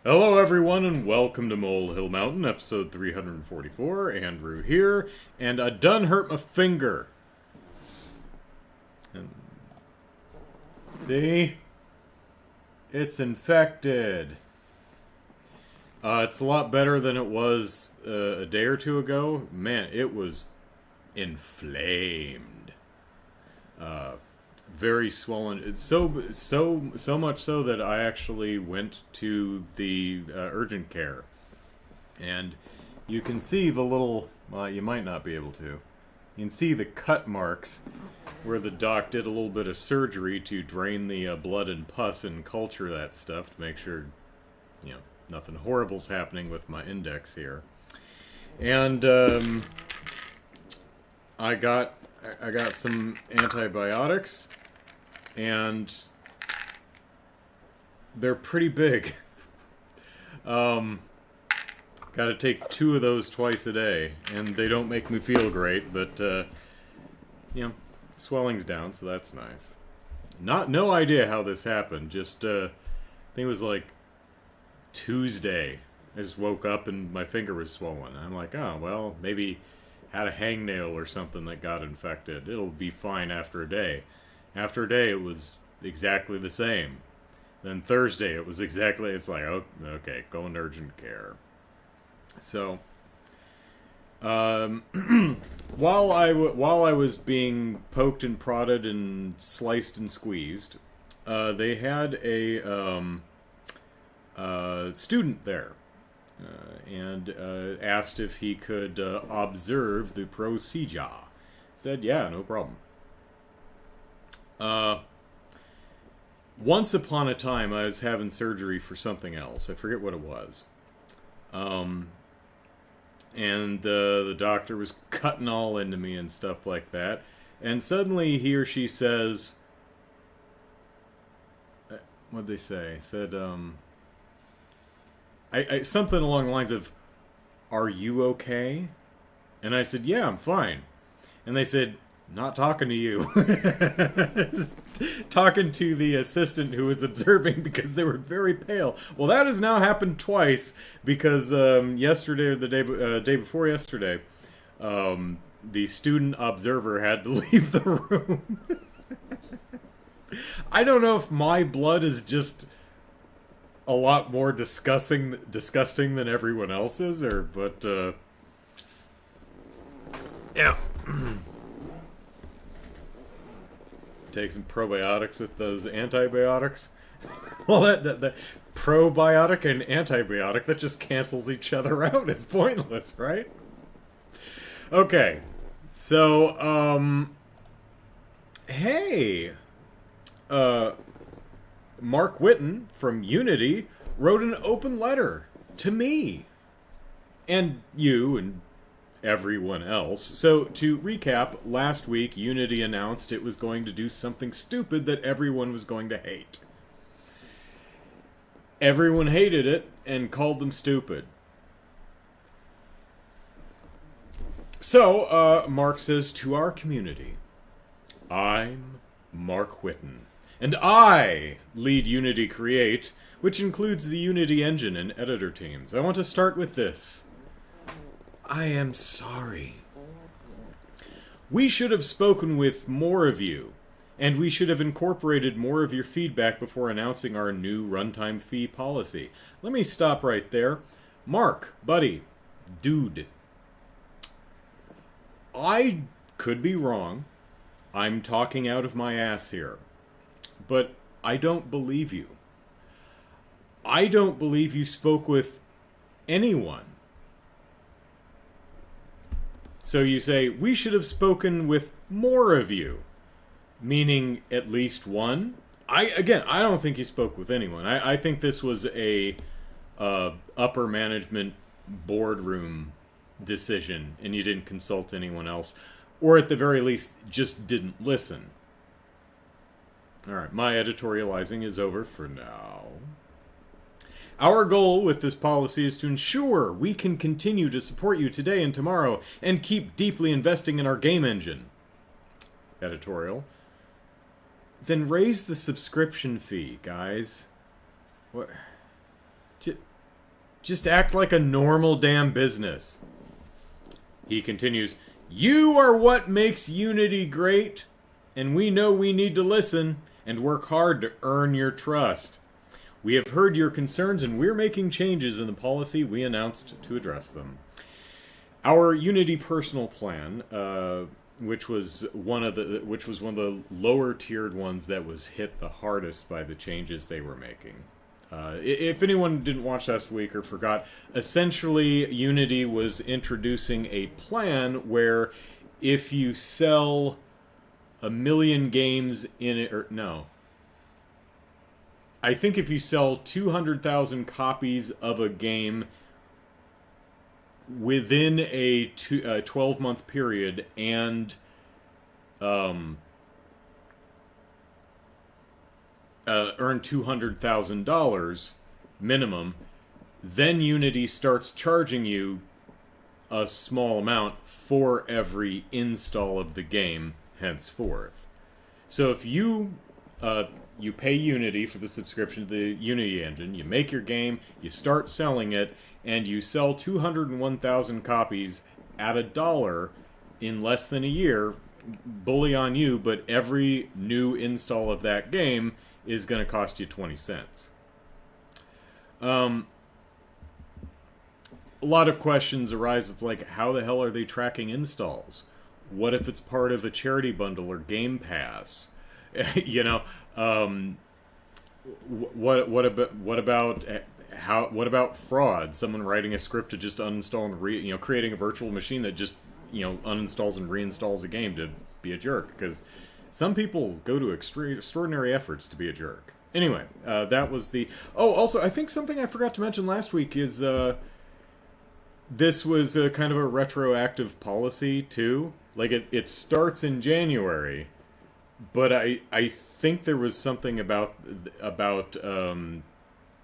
Hello, everyone, and welcome to Molehill Mountain, episode 344. Andrew here, and I done hurt my finger. And see? It's infected. It's a lot better than it was a day or two ago. Man, it was inflamed. Uh, Very swollen. It's so much so that I actually went to the urgent care, and you can see the little. Well, you might not be able to. You can see the cut marks where the doc did a little bit of surgery to drain the blood and pus and culture that stuff to make sure, you know, nothing horrible's happening with my index here. And I got I got some antibiotics, and they're pretty big. Um, Got to take two of those twice a day, and they don't make me feel great, but you know, swelling's down, so that's nice. No idea how this happened. Just I think it was like Tuesday. I just woke up and my finger was swollen. I'm like, oh well, maybe had a hangnail or something that got infected. It'll be fine after a day. After a day, it was exactly the same. Then Thursday, it was exactly. It's like, oh, okay, go in urgent care. So, um, while I was being poked and prodded and sliced and squeezed, they had a student there, and asked if he could observe the procedure. Said, yeah, no problem. Uh, Once upon a time, I was having surgery for something else. I forget what it was. Um, and the doctor was cutting all into me and stuff like that. And suddenly he or she says, what'd they say? Said, something along the lines of, "Are you okay?" And I said, "Yeah, I'm fine." And they said, "Not talking to you." Talking to the assistant who was observing because they were very pale. Well, that has now happened twice because yesterday or the day before yesterday, the student observer had to leave the room. I don't know if my blood is just a lot more disgusting than everyone else's, or but yeah. Take some probiotics with those antibiotics. Well, that probiotic and antibiotic, that just cancels each other out. It's pointless, right? Okay, so hey, uh, Mark Witten from Unity wrote an open letter to me and you and everyone else. So, to recap, last week Unity announced it was going to do something stupid that everyone was going to hate. Everyone hated it and called them stupid. So, Mark says to our community, "I'm Mark Witten, and I lead Unity Create, which includes the Unity engine and editor teams. I want to start with this. I am sorry. We should have spoken with more of you, and we should have incorporated more of your feedback before announcing our new runtime fee policy." Let me stop right there. Mark, buddy, dude, I could be wrong. I'm talking out of my ass here. But I don't believe you. I don't believe you spoke with anyone. So you say, we should have spoken with more of you, meaning at least one. I don't think you spoke with anyone. I think this was a upper management boardroom decision, and you didn't consult anyone else, or at the very least, just didn't listen. All right, my editorializing is over for now. Our goal with this policy is to ensure we can continue to support you today and tomorrow and keep deeply investing in our game engine. Editorial. Then raise the subscription fee, guys. What? Just act like a normal damn business. He continues, you are what makes Unity great, and we know we need to listen and work hard to earn your trust. We have heard your concerns, and we're making changes in the policy we announced to address them. Our Unity personal plan, which was one of the lower tiered ones that was hit the hardest by the changes they were making. If anyone didn't watch last week or forgot, essentially Unity was introducing a plan where if you sell 1 million games in it, or no, I think if you sell 200,000 copies of a game within a 12-month period and earn $200,000 minimum, then Unity starts charging you a small amount for every install of the game henceforth. So if you pay Unity for the subscription to the Unity engine, you make your game, you start selling it, and you sell 201,000 copies at $1 in less than a year, bully on you, but every new install of that game is going to cost you 20 cents. A lot of questions arise. It's like, how the hell are they tracking installs? What if it's part of a charity bundle or Game Pass? You know, what about fraud? Someone writing a script to just uninstall and creating a virtual machine that just uninstalls and reinstalls a game to be a jerk, because some people go to extraordinary efforts to be a jerk. Anyway, that was the... Oh, also, I think something I forgot to mention last week is this was a kind of a retroactive policy, too. Like, it starts in January, but I think there was something about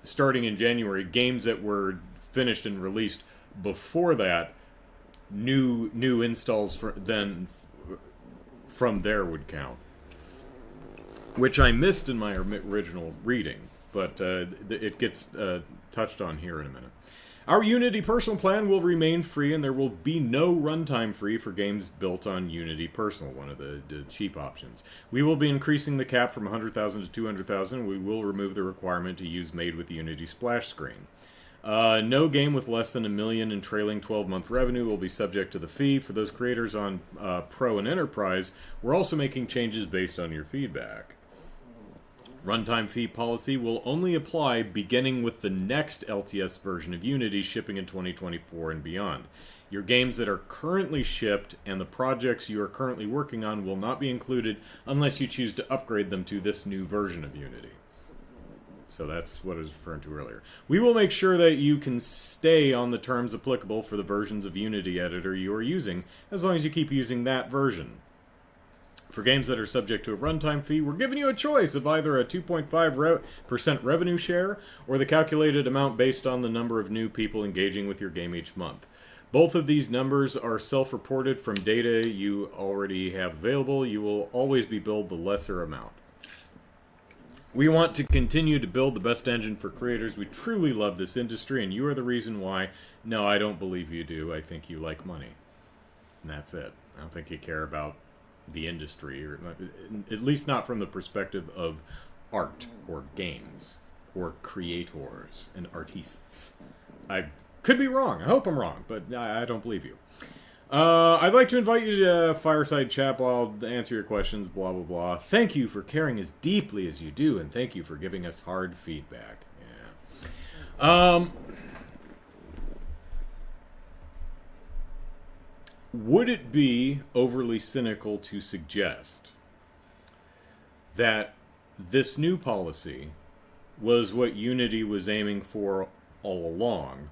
starting in January, games that were finished and released before that, new installs from there would count, which I missed in my original reading, but it gets touched on here in a minute. Our Unity Personal plan will remain free, and there will be no runtime fee for games built on Unity Personal, one of the cheap options. We will be increasing the cap from 100,000 to 200,000. We will remove the requirement to use Made with Unity splash screen. No game with less than $1 million in trailing 12-month revenue will be subject to the fee. For those creators on Pro and Enterprise, we're also making changes based on your feedback. Runtime fee policy will only apply beginning with the next LTS version of Unity shipping in 2024 and beyond. Your games that are currently shipped and the projects you are currently working on will not be included unless you choose to upgrade them to this new version of Unity. So that's what I was referring to earlier. We will make sure that you can stay on the terms applicable for the versions of Unity editor you are using, as long as you keep using that version. For games that are subject to a runtime fee, we're giving you a choice of either a 2.5% revenue share or the calculated amount based on the number of new people engaging with your game each month. Both of these numbers are self-reported from data you already have available. You will always be billed the lesser amount. We want to continue to build the best engine for creators. We truly love this industry, and you are the reason why. No, I don't believe you do. I think you like money. And that's it. I don't think you care about the industry, or at least not from the perspective of art or games or creators and artists. I could be wrong. I hope I'm wrong, but I don't believe you. I'd like to invite you to Fireside Chat. I'll answer your questions, blah, blah, blah. Thank you for caring as deeply as you do, and thank you for giving us hard feedback. Yeah. Would it be overly cynical to suggest that this new policy was what Unity was aiming for all along,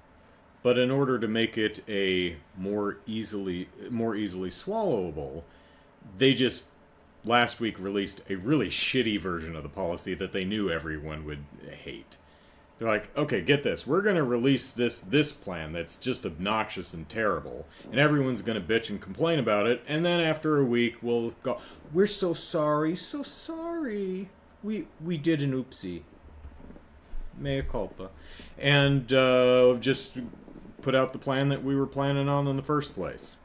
but in order to make it a more easily swallowable, they just last week released a really shitty version of the policy that they knew everyone would hate? They're like, okay, get this. We're going to release this plan that's just obnoxious and terrible, and everyone's going to bitch and complain about it, and then after a week we'll go, we're so sorry. We did an oopsie. mea culpa, and just put out the plan that we were planning on in the first place.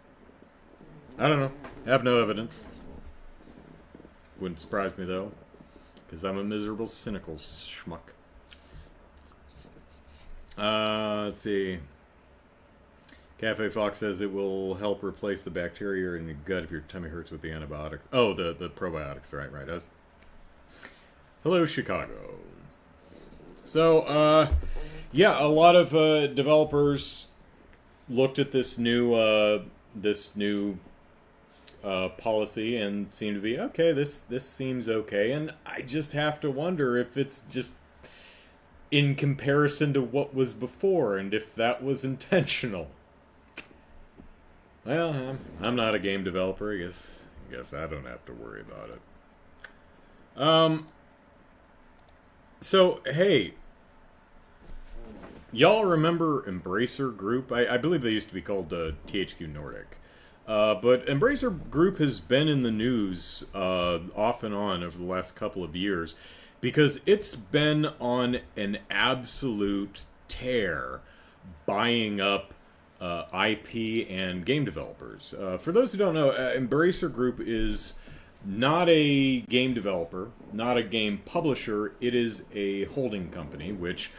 I don't know. I have no evidence. Wouldn't surprise me though, because I'm a miserable, cynical schmuck. Let's see. Cafe Fox says it will help replace the bacteria in your gut if your tummy hurts with the antibiotics. Oh, the probiotics, right. Hello, Chicago. So, yeah, a lot of developers looked at this new policy and seemed to be okay. This seems okay, and I just have to wonder if it's just in comparison to what was before, and if that was intentional. Well, I'm not a game developer. I guess I don't have to worry about it. So, hey, y'all remember Embracer Group? I believe they used to be called THQ Nordic. But Embracer Group has been in the news off and on over the last couple of years because it's been on an absolute tear buying up IP and game developers. For those who don't know, Embracer Group is not a game developer, not a game publisher. It is a holding company, which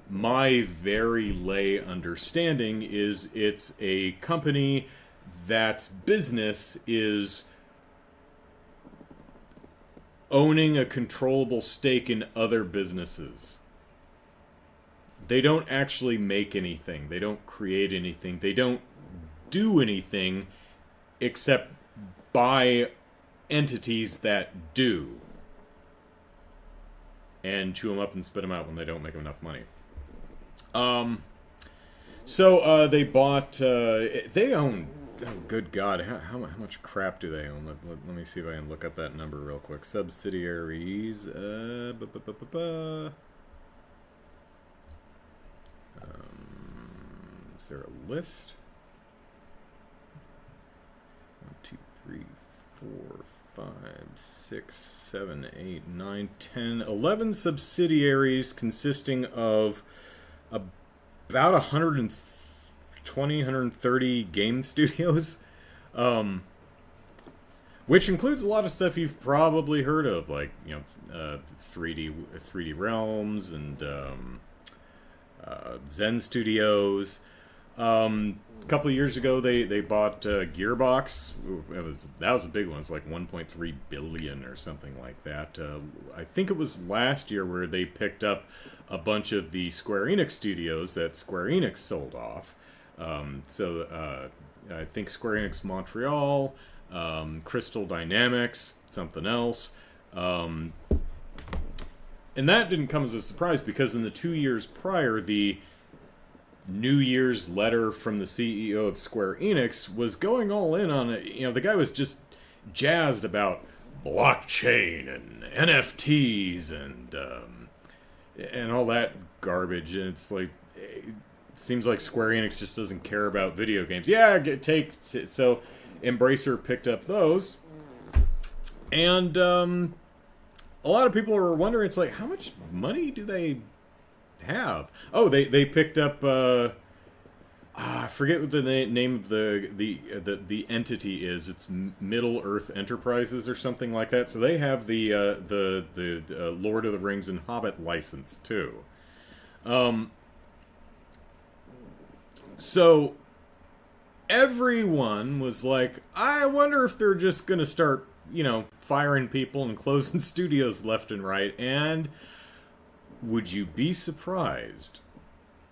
my very lay understanding is it's a company that's business is owning a controllable stake in other businesses. They don't actually make anything. They don't create anything. They don't do anything except buy entities that do. And chew them up and spit them out when they don't make enough money. So they bought... they own... Oh, good God. How much crap do they own? Let me see if I can look up that number real quick. Subsidiaries. Is there a list? 1, 2, 3, 4, 5, 6, 7, 8, 9, 10, 11 subsidiaries consisting of about 120, 130 game studios, which includes a lot of stuff you've probably heard of, like 3D Realms and Zen Studios. A couple of years ago, they bought Gearbox. That was a big one. It's like 1.3 billion or something like that. I think it was last year where they picked up a bunch of the Square Enix studios that Square Enix sold off. So I think Square Enix Montreal, Crystal Dynamics, something else. And that didn't come as a surprise because in the 2 years prior, the New Year's letter from the CEO of Square Enix was going all in on it. You know, the guy was just jazzed about blockchain and NFTs and all that garbage. And it's like, it seems like Square Enix just doesn't care about video games. Yeah, so Embracer picked up those. And a lot of people are wondering, it's like, how much money do they have? Oh, they picked up I forget what the name of the entity is. It's Middle Earth Enterprises or something like that. So they have the Lord of the Rings and Hobbit license too. So everyone was like, I wonder if they're just gonna start, firing people and closing studios left and right. And would you be surprised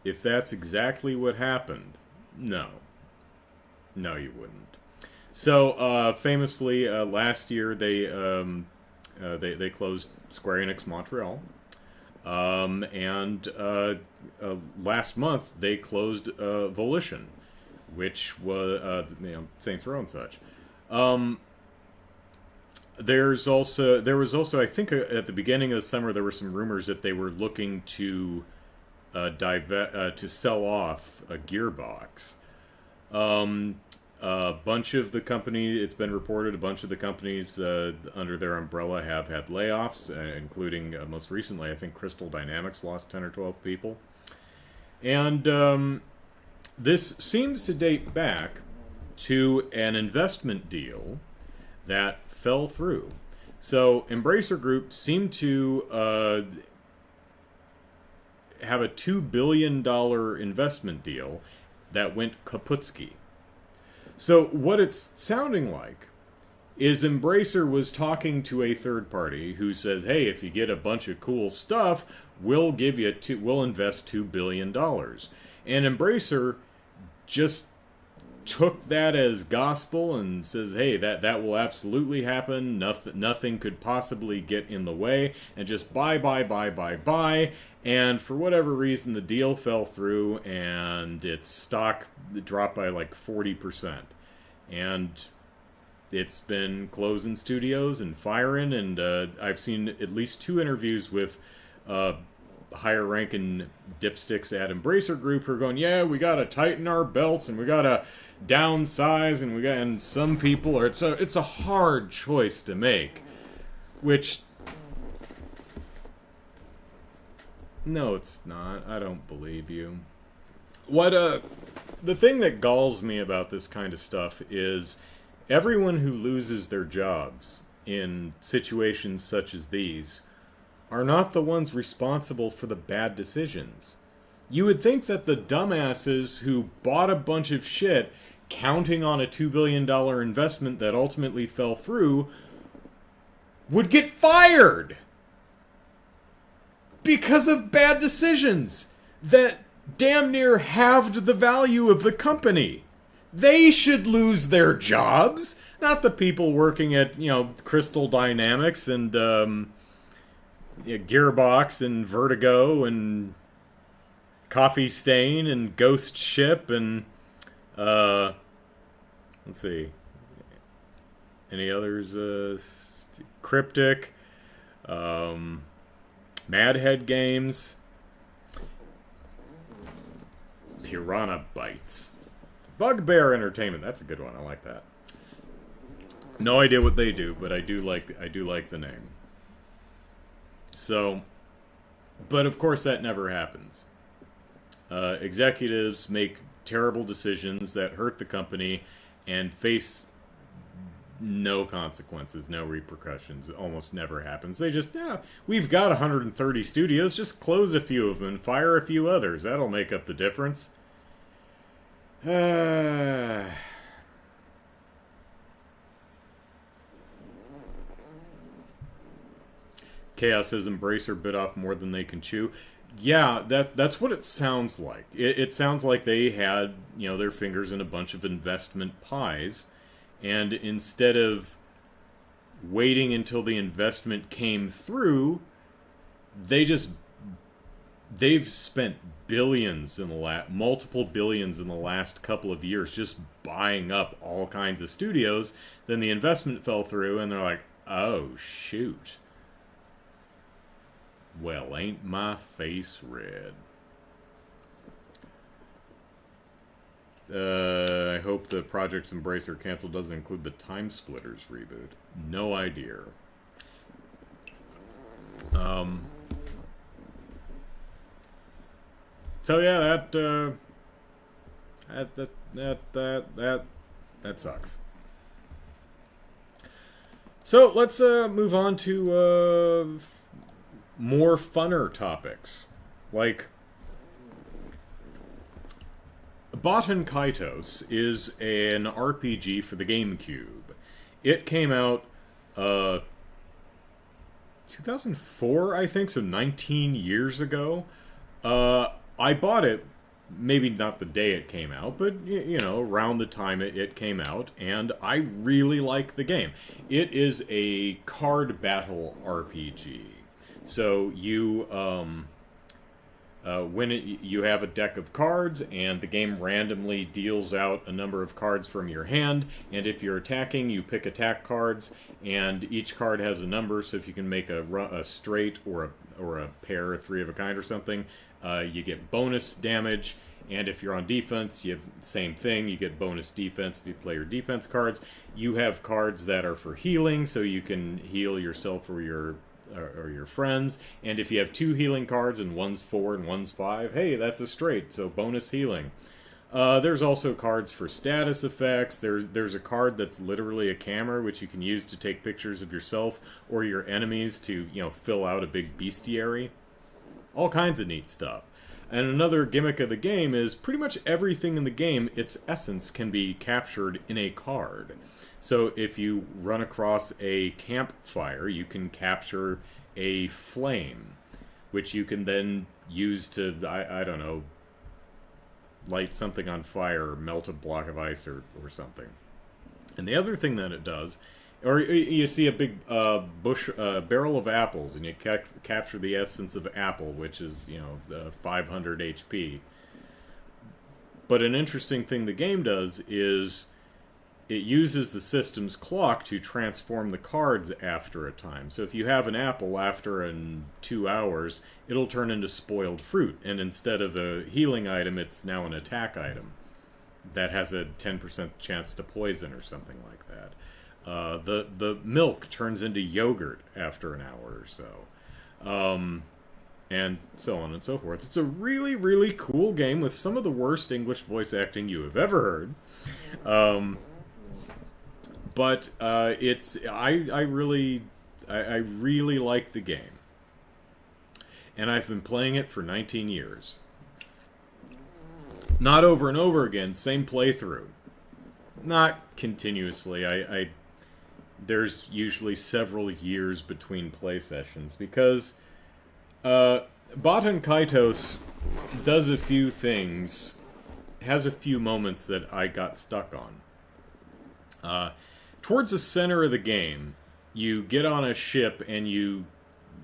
if that's exactly what happened? No. No, you wouldn't. So, famously, last year they closed Square Enix Montreal. And last month they closed Volition, which was Saints Row and such. There was also, I think, at the beginning of the summer, there were some rumors that they were looking to to sell off a Gearbox. A bunch of the company, it's been reported, a bunch of the companies under their umbrella have had layoffs, including most recently, I think Crystal Dynamics lost 10 or 12 people. And this seems to date back to an investment deal that fell through. So Embracer Group seemed to have a $2 billion investment deal that went kaputski. So what it's sounding like is Embracer was talking to a third party who says, "Hey, if you get a bunch of cool stuff, we'll invest $2 billion." And Embracer just took that as gospel and says, "Hey, that will absolutely happen. Nothing could possibly get in the way," and just buy. And for whatever reason, the deal fell through, and its stock dropped by like 40%. And it's been closing studios and firing, and I've seen at least 2 interviews with higher-ranking dipsticks at Embracer Group who are going, "Yeah, we gotta tighten our belts, and we gotta downsize, and some people are..." It's a hard choice to make, which... No, it's not. I don't believe you. The thing that galls me about this kind of stuff is everyone who loses their jobs in situations such as these are not the ones responsible for the bad decisions. You would think that the dumbasses who bought a bunch of shit counting on a $2 billion investment that ultimately fell through would get fired because of bad decisions that damn near halved the value of the company. They should lose their jobs, not the people working at, Crystal Dynamics and Gearbox and Vertigo and Coffee Stain and Ghost Ship and let's see, any others? Cryptic, Madhead Games, Piranha Bytes, Bugbear Entertainment. That's a good one. I like that. No idea what they do, but I do like the name. So, but of course that never happens. Executives make terrible decisions that hurt the company and face no consequences, no repercussions. It almost never happens. They just, we've got 130 studios, just close a few of them and fire a few others. That'll make up the difference. Chaos says Embracer bit off more than they can chew. Yeah, that's what it sounds like. It sounds like they had, their fingers in a bunch of investment pies, and instead of waiting until the investment came through, they've spent billions multiple billions in the last couple of years just buying up all kinds of studios. Then the investment fell through, and they're like, "Oh shoot. Well, ain't my face red." I hope the Projects Embracer cancel doesn't include the Time Splitters reboot. No idea. So yeah, that sucks. So let's move on to more funner topics, like Baten Kaitos is an RPG for the GameCube. It came out 2004, I think, so 19 years ago. I bought it, maybe not the day it came out, but, around the time it came out, and I really like the game. It is a card battle RPG. So you you have a deck of cards, and the game randomly deals out a number of cards from your hand, and if you're attacking, you pick attack cards, and each card has a number, so if you can make a straight or a pair, a three of a kind or something, you get bonus damage, And if you're on defense, you same thing. You get bonus defense if you play your defense cards. You have cards that are for healing, so you can heal yourself or your friends. And if you have 2 healing cards and one's 4 and one's 5, hey, that's a straight, so bonus healing. There's also cards for status effects. There's a card that's literally a camera, which you can use to take pictures of yourself or your enemies to, fill out a big bestiary. All kinds of neat stuff. And another gimmick of the game is pretty much everything in the game, its essence can be captured in a card. So if you run across a campfire, you can capture a flame, which you can then use to, I don't know, light something on fire or melt a block of ice or something. And the other thing that it does, or you see a big barrel of apples, and you capture the essence of apple, which is 500 HP. But an interesting thing the game does is it uses the system's clock to transform the cards after a time. So if you have an apple after 2 hours, it'll turn into spoiled fruit, and instead of a healing item, it's now an attack item that has a 10% chance to poison or something like that. The milk turns into yogurt after an hour or so. And so on and so forth. It's a really, really cool game with some of the worst English voice acting you have ever heard. But I really like the game. And I've been playing it for 19 years. Not over and over again, same playthrough. Not continuously. There's usually several years between play sessions because Baten Kaitos does a few things, has a few moments that I got stuck on. Towards the center of the game, you get on a ship and you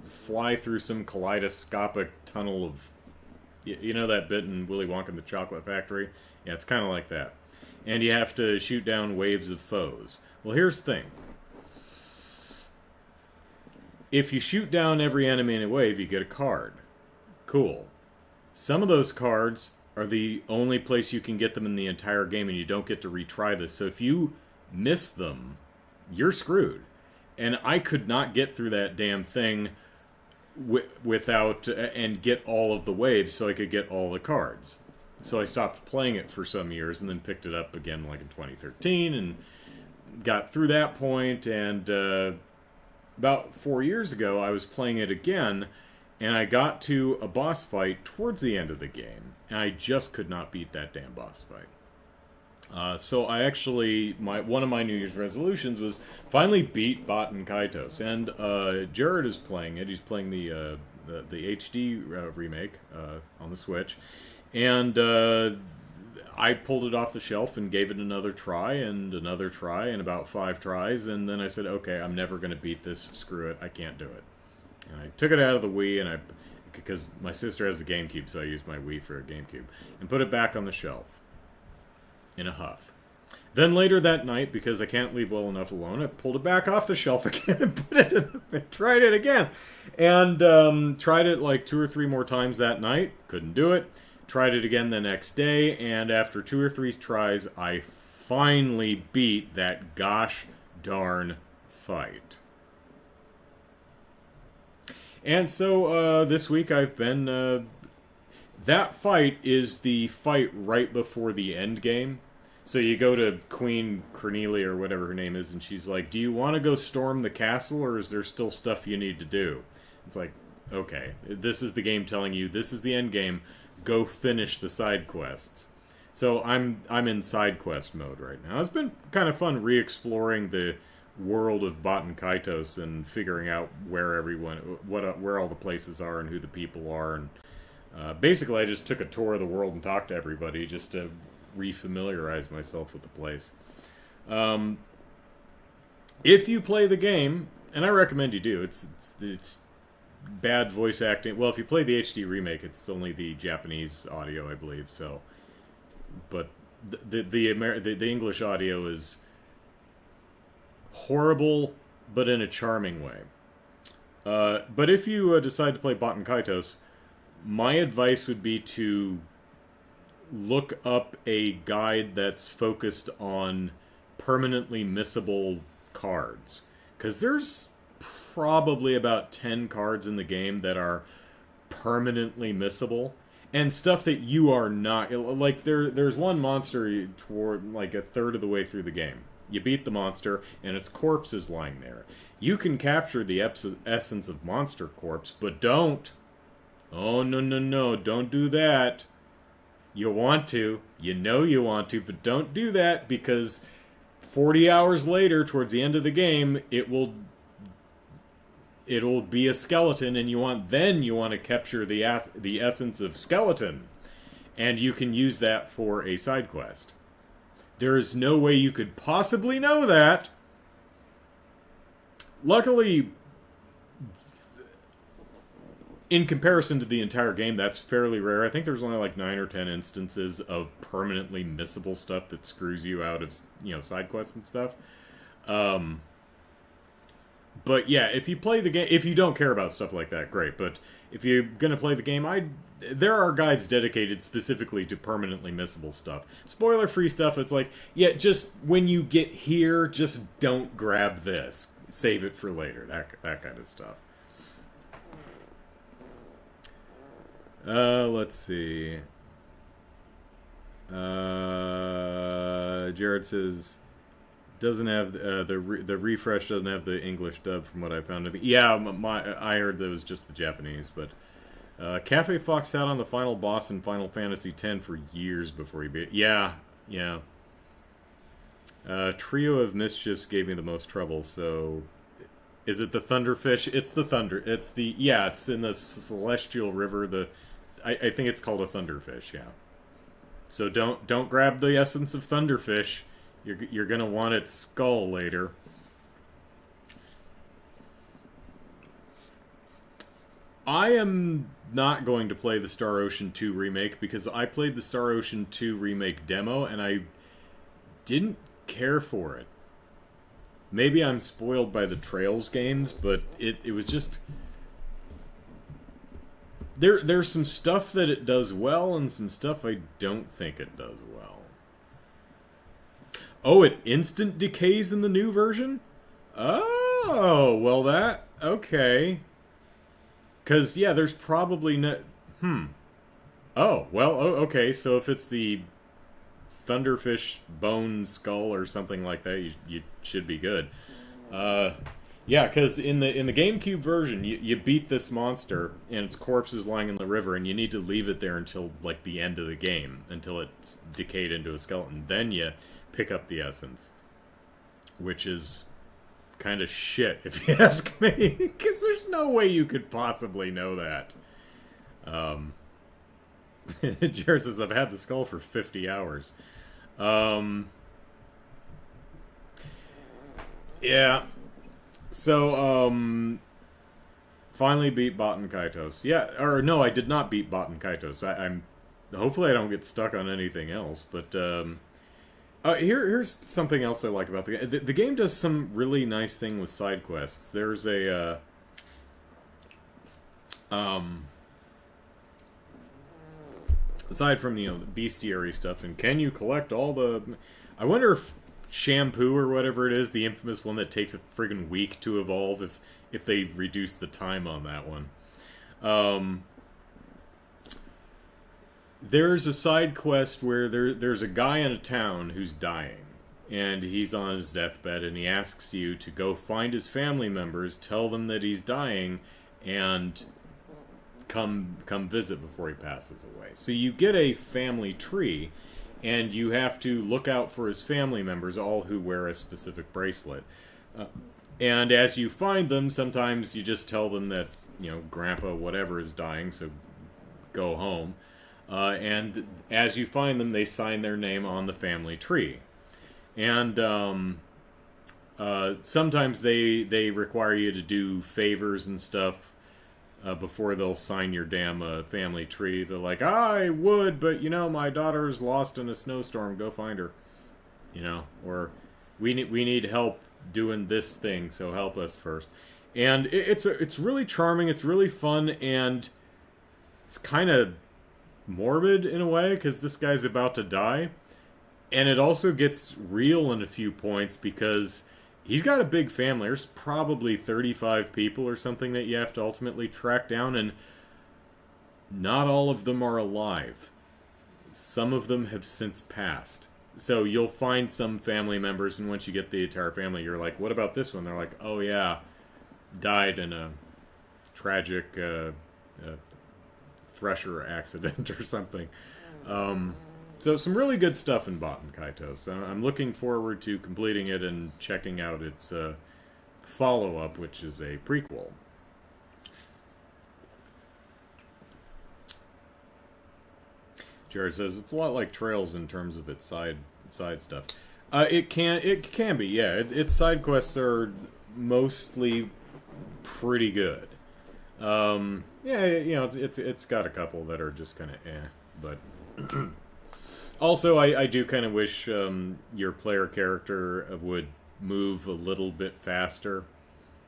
fly through some kaleidoscopic tunnel of... You know that bit in Willy Wonka and the Chocolate Factory? Yeah, it's kind of like that. And you have to shoot down waves of foes. Well, here's the thing. If you shoot down every enemy in a wave, you get a card. Cool. Some of those cards are the only place you can get them in the entire game, and you don't get to retry this. So if you miss them, you're screwed. And I could not get through that damn thing without and get all of the waves so I could get all the cards. So I stopped playing it for some years and then picked it up again like in 2013 and got through that point. And about 4 years ago I was playing it again and I got to a boss fight towards the end of the game and I just could not beat that damn boss fight. So I actually, one of my New Year's resolutions was finally beat Baten Kaitos, and Jared is playing it. He's playing the HD remake on the Switch, and I pulled it off the shelf and gave it another try and about 5 tries, and then I said, okay, I'm never going to beat this. Screw it, I can't do it. And I took it out of the Wii, and because my sister has the GameCube, so I used my Wii for a GameCube, and put it back on the shelf. In a huff. Then later that night, because I can't leave well enough alone, I pulled it back off the shelf again and put it in tried it again. And tried it like 2 or 3 more times that night. Couldn't do it. Tried it again the next day, and after 2 or 3 tries, I finally beat that gosh darn fight. And so this week I've been... that fight is the fight right before the end game. So you go to Queen Cornelia or whatever her name is, and she's like, do you want to go storm the castle, or is there still stuff you need to do? It's like, okay, this is the game telling you, this is the end game, go finish the side quests. So I'm in side quest mode right now. It's been kind of fun re-exploring the world of Baten Kaitos and figuring out where everyone, where all the places are and who the people are, and basically, I just took a tour of the world and talked to everybody just to refamiliarize myself with the place. If you play the game, and I recommend you do, it's bad voice acting. Well, if you play the HD remake, it's only the Japanese audio, I believe. So, but the English audio is horrible, but in a charming way. But if you decide to play Baten Kaitos, my advice would be to look up a guide that's focused on permanently missable cards. Because there's probably about 10 cards in the game that are permanently missable. And stuff that you are not... Like, there's one monster toward, like, a third of the way through the game. You beat the monster, and its corpse is lying there. You can capture the essence of Monster Corpse, but don't. Oh, no, no, no. Don't do that. You want to. You know you want to, but don't do that, because 40 hours later, towards the end of the game, it'll be a skeleton, and you want to capture the essence of skeleton, and you can use that for a side quest. There is no way you could possibly know that. Luckily, in comparison to the entire game, that's fairly rare. I think there's only like 9 or 10 instances of permanently missable stuff that screws you out of, side quests and stuff. But yeah, if you play the game, if you don't care about stuff like that, great. But if you're gonna play the game, there are guides dedicated specifically to permanently missable stuff. Spoiler-free stuff, it's like, yeah, just when you get here, just don't grab this. Save it for later. That kind of stuff. Let's see. Jared says doesn't have the refresh doesn't have the English dub from what I found. Yeah, I heard that it was just the Japanese, but Cafe Fox sat on the final boss in Final Fantasy X for years before he beat it. Yeah. Trio of Mischiefs gave me the most trouble, so... Is it the Thunderfish? It's the Thunder... It's in the Celestial River, I think it's called a Thunderfish, yeah. So don't grab the essence of Thunderfish. You're gonna want its skull later. I am not going to play the Star Ocean 2 remake because I played the Star Ocean 2 remake demo and I didn't care for it. Maybe I'm spoiled by the Trails games, but it was just... There's some stuff that it does well and some stuff I don't think it does well. Oh, it instant decays in the new version? Oh, well that... Okay. Because, yeah, there's probably no... Oh, well, okay, so if it's the Thunderfish bone skull or something like that, you should be good. Yeah, because in the GameCube version, you beat this monster, and its corpse is lying in the river, and you need to leave it there until, like, the end of the game, until it's decayed into a skeleton. Then you pick up the essence, which is kind of shit, if you ask me, because there's no way you could possibly know that. Jared says, I've had the skull for 50 hours. Yeah. So, finally beat Baten Kaitos. Yeah, or no, I did not beat Baten Kaitos. I'm hopefully I don't get stuck on anything else, but, here's something else I like about the game. The game does some really nice thing with side quests. There's a, aside from, the bestiary stuff, and can you collect all the... I wonder if Shampoo or whatever it is, the infamous one that takes a friggin' week to evolve, if they reduce the time on that one. There's a side quest where there's a guy in a town who's dying, and he's on his deathbed, and he asks you to go find his family members, tell them that he's dying, and come visit before he passes away. So you get a family tree, and you have to look out for his family members, all who wear a specific bracelet. And as you find them, sometimes you just tell them that, Grandpa whatever is dying, so go home. And as you find them, they sign their name on the family tree. And sometimes they require you to do favors and stuff before they'll sign your damn family tree. They're like, I would, but, my daughter's lost in a snowstorm. Go find her. Or we need help doing this thing, so help us first. And it's really charming. It's really fun, and it's kind of morbid in a way, because this guy's about to die. And it also gets real in a few points because he's got a big family. There's probably 35 people or something that you have to ultimately track down, and not all of them are alive. Some of them have since passed. So you'll find some family members, and once you get the entire family, you're like, what about this one? They're like, oh yeah, died in a tragic thresher accident or something. So some really good stuff in Baten Kaitos. So I'm looking forward to completing it and checking out its follow-up, which is a prequel. Jared says it's a lot like Trails in terms of its side stuff. It can be, yeah. Its side quests are mostly pretty good. Yeah, you know, it's got a couple that are just kind of but also I do kind of wish your player character would move a little bit faster.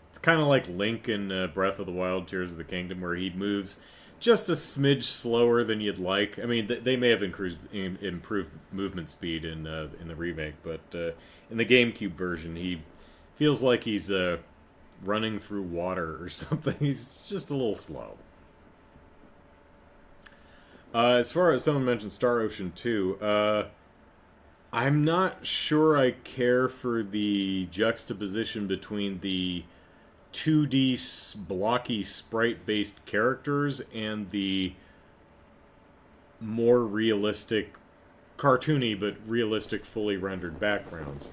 It's kind of like Link in Breath of the Wild: Tears of the Kingdom, where he moves just a smidge slower than you'd like. I mean, they may have improved movement speed in the remake, but in the GameCube version, he feels like he's running through water or something. He's just a little slow. As far as someone mentioned Star Ocean 2, I'm not sure I care for the juxtaposition between the 2D blocky sprite-based characters and the more realistic, cartoony but realistic, fully rendered backgrounds.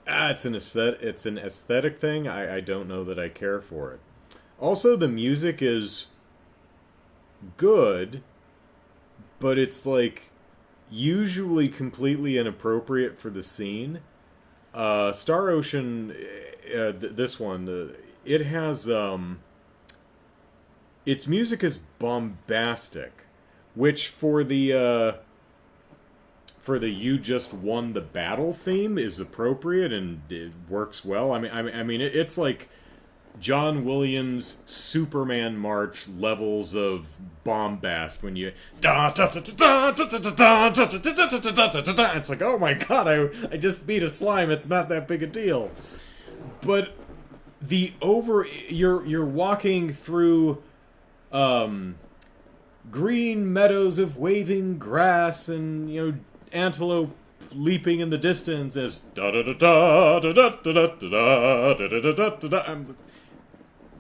It's an aesthetic thing. I don't know that I care for it. Also, the music is good, but it's like usually completely inappropriate for the scene. Star Ocean, this one, it has its music is bombastic, which for the "You Just Won the Battle" theme is appropriate and it works well. I mean, it's like John Williams' Superman March levels of bombast when you it's like, oh my god, I just beat a slime, it's not that big a deal. But you're walking through green meadows of waving grass and, you know, antelope leaping in the distance as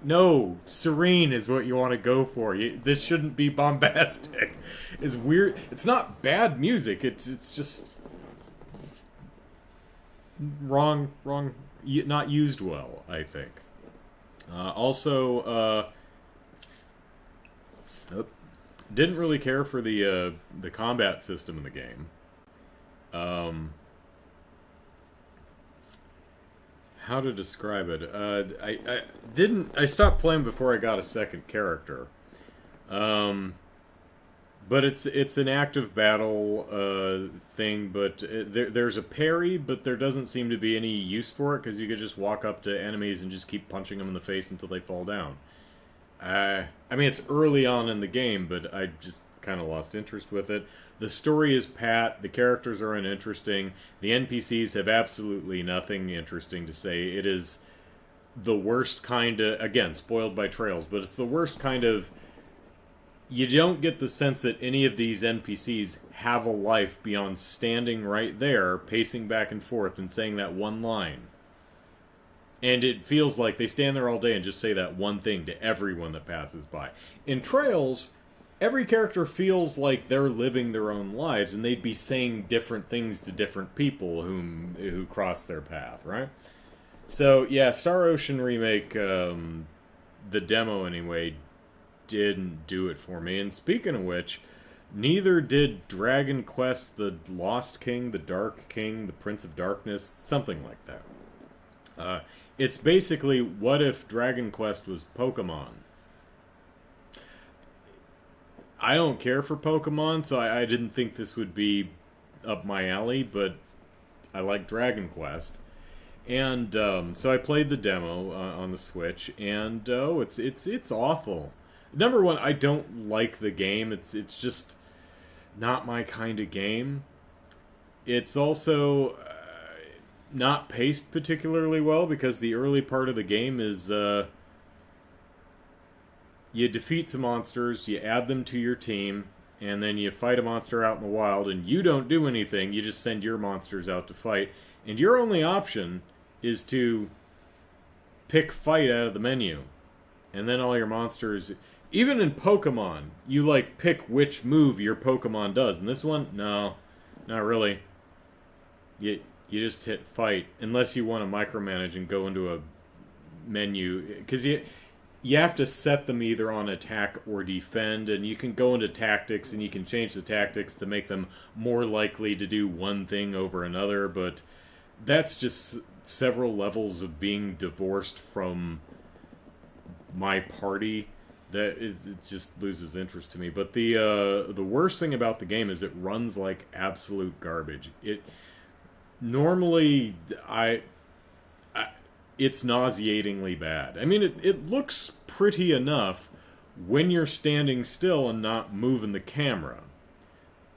no, serene is what you want to go for. This shouldn't be bombastic. It's weird. It's not bad music. It's just wrong, not used well, I think. Also, didn't really care for the combat system in the game. How to describe it? I stopped playing before I got a second character. But it's an active battle thing. But there's a parry, but there doesn't seem to be any use for it because you could just walk up to enemies and just keep punching them in the face until they fall down. I mean, it's early on in the game, but I just kind of lost interest with it. The story is pat, the characters are uninteresting, the NPCs have absolutely nothing interesting to say. It is the worst kind of, again, spoiled by Trails, but it's the worst kind of, you don't get the sense that any of these NPCs have a life beyond standing right there, pacing back and forth and saying that one line. And it feels like they stand there all day and just say that one thing to everyone that passes by. In Trails, every character feels like they're living their own lives, and they'd be saying different things to different people who cross their path, right? So, yeah, Star Ocean Remake, the demo anyway, didn't do it for me. And speaking of which, neither did Dragon Quest: The Lost King, The Dark King, The Prince of Darkness, something like that. It's basically, what if Dragon Quest was Pokemon? I don't care for Pokemon, so I didn't think this would be up my alley, but I like Dragon Quest. And so I played the demo on the Switch, and it's awful. Number one, I don't like the game. It's just not my kind of game. It's also not paced particularly well because the early part of the game is you defeat some monsters, you add them to your team, and then you fight a monster out in the wild, and you don't do anything. You just send your monsters out to fight, and your only option is to pick fight out of the menu, and then all your monsters. Even in Pokemon, you like pick which move your Pokemon does. In this one, no, not really. You just hit fight unless you want to micromanage and go into a menu because you have to set them either on attack or defend, and you can go into tactics and you can change the tactics to make them more likely to do one thing over another, but that's just several levels of being divorced from my party that it just loses interest to me. But the worst thing about the game is it runs like absolute garbage. It normally it's nauseatingly bad. I mean, it looks pretty enough when you're standing still and not moving the camera.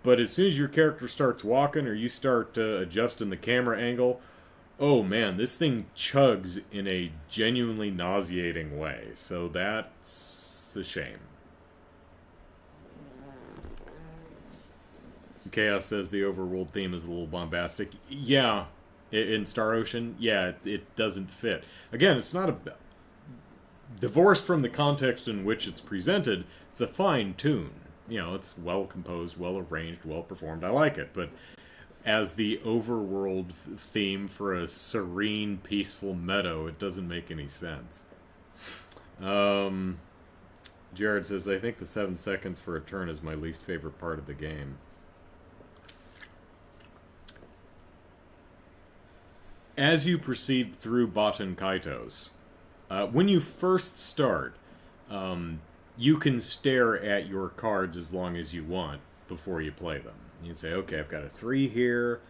But as soon as your character starts walking or you start adjusting the camera angle, oh man, this thing chugs in a genuinely nauseating way. So that's a shame. Chaos says the overworld theme is a little bombastic. Yeah, in Star Ocean, yeah, it doesn't fit. Again, it's not a... Divorced from the context in which it's presented, it's a fine tune. You know, it's well composed, well arranged, well performed. I like it, but as the overworld theme for a serene, peaceful meadow, it doesn't make any sense. Jared says, I think the 7 seconds for a turn is my least favorite part of the game. As you proceed through Baten Kaitos, when you first start, you can stare at your cards as long as you want before you play them. You can say, okay, I've got a 3 here.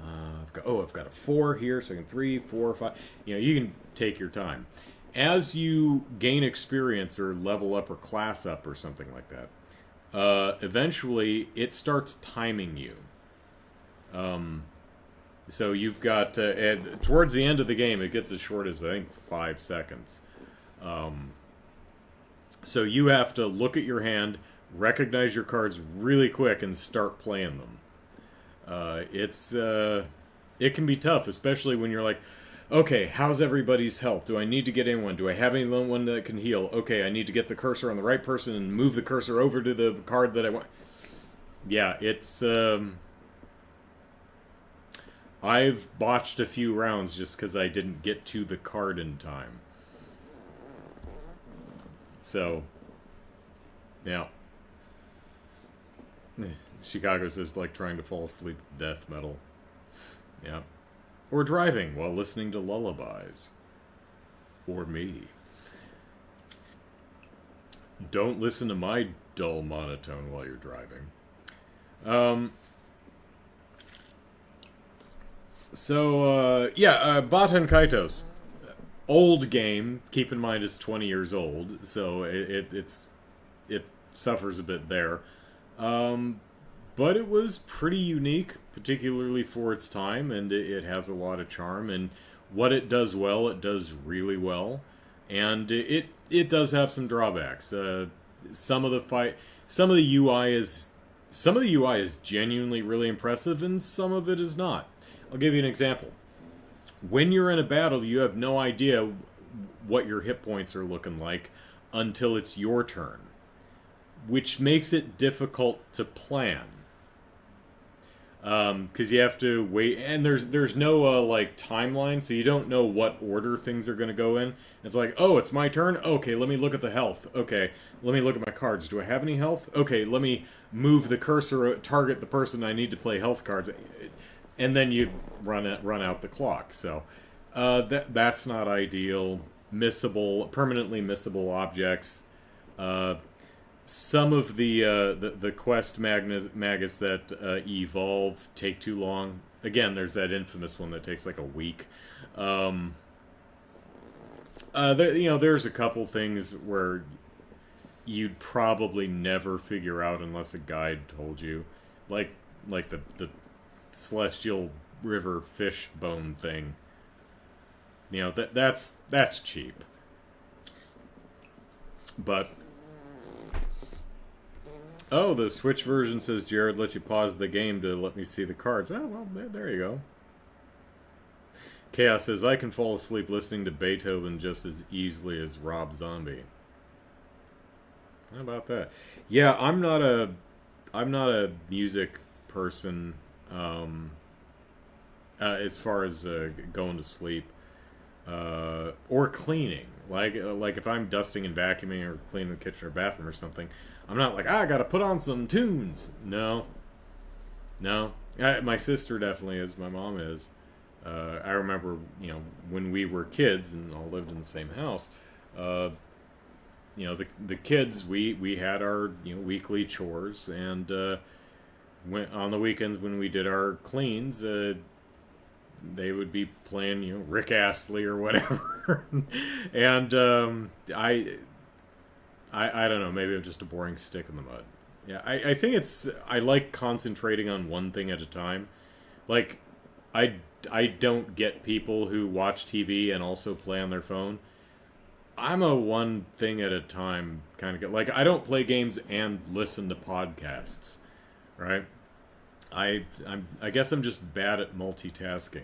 I've got a 4 here, so I can 3, 4, 5. You know, you can take your time. As you gain experience or level up or class up or something like that, eventually it starts timing you. So you've got, towards the end of the game, it gets as short as, I think, 5 seconds. So you have to look at your hand, recognize your cards really quick, and start playing them. It can be tough, especially when you're like, okay, how's everybody's health? Do I need to get anyone? Do I have anyone that can heal? Okay, I need to get the cursor on the right person and move the cursor over to the card that I want. Yeah, it's... I've botched a few rounds just because I didn't get to the card in time. So, yeah. Chicago says, like trying to fall asleep to death metal. Yeah. Or driving while listening to lullabies. Or me. Don't listen to my dull monotone while you're driving. Baten Kaitos. Old game. Keep in mind it's 20 years old, so it suffers a bit there. But it was pretty unique, particularly for its time, and it has a lot of charm. And what it does well, it does really well. And it does have some drawbacks. Some of the UI is genuinely really impressive, and some of it is not. I'll give you an example. When you're in a battle, you have no idea what your hit points are looking like until it's your turn, which makes it difficult to plan. Because you have to wait, and there's no timeline, so you don't know what order things are going to go in. It's like, oh, it's my turn? Okay, let me look at the health. Okay, let me look at my cards. Do I have any health? Okay, let me move the cursor, target the person I need to play health cards. And then you run out the clock. So that's not ideal. Permanently missable objects. Some of the quest magus that evolve take too long. Again, there's that infamous one that takes like a week. There's a couple things where you'd probably never figure out unless a guide told you, like the celestial river fish bone thing. You know, that's cheap. But oh, the Switch version says Jared lets you pause the game to let me see the cards. Oh, well, there you go. Chaos says I can fall asleep listening to Beethoven just as easily as Rob Zombie. How about that? Yeah, I'm not a music person as far as going to sleep or cleaning. Like if I'm dusting and vacuuming or cleaning the kitchen or bathroom or something, I'm not like, I gotta put on some tunes. No. My sister definitely is. My mom is. I remember, when we were kids and all lived in the same house, the kids, we had our, weekly chores, and when, on the weekends when we did our cleans, they would be playing, Rick Astley or whatever. And I don't know, maybe I'm just a boring stick in the mud. Yeah, I think I like concentrating on one thing at a time. Like, I don't get people who watch TV and also play on their phone. I'm a one thing at a time kind of guy. Like, I don't play games and listen to podcasts, right? I guess I'm just bad at multitasking.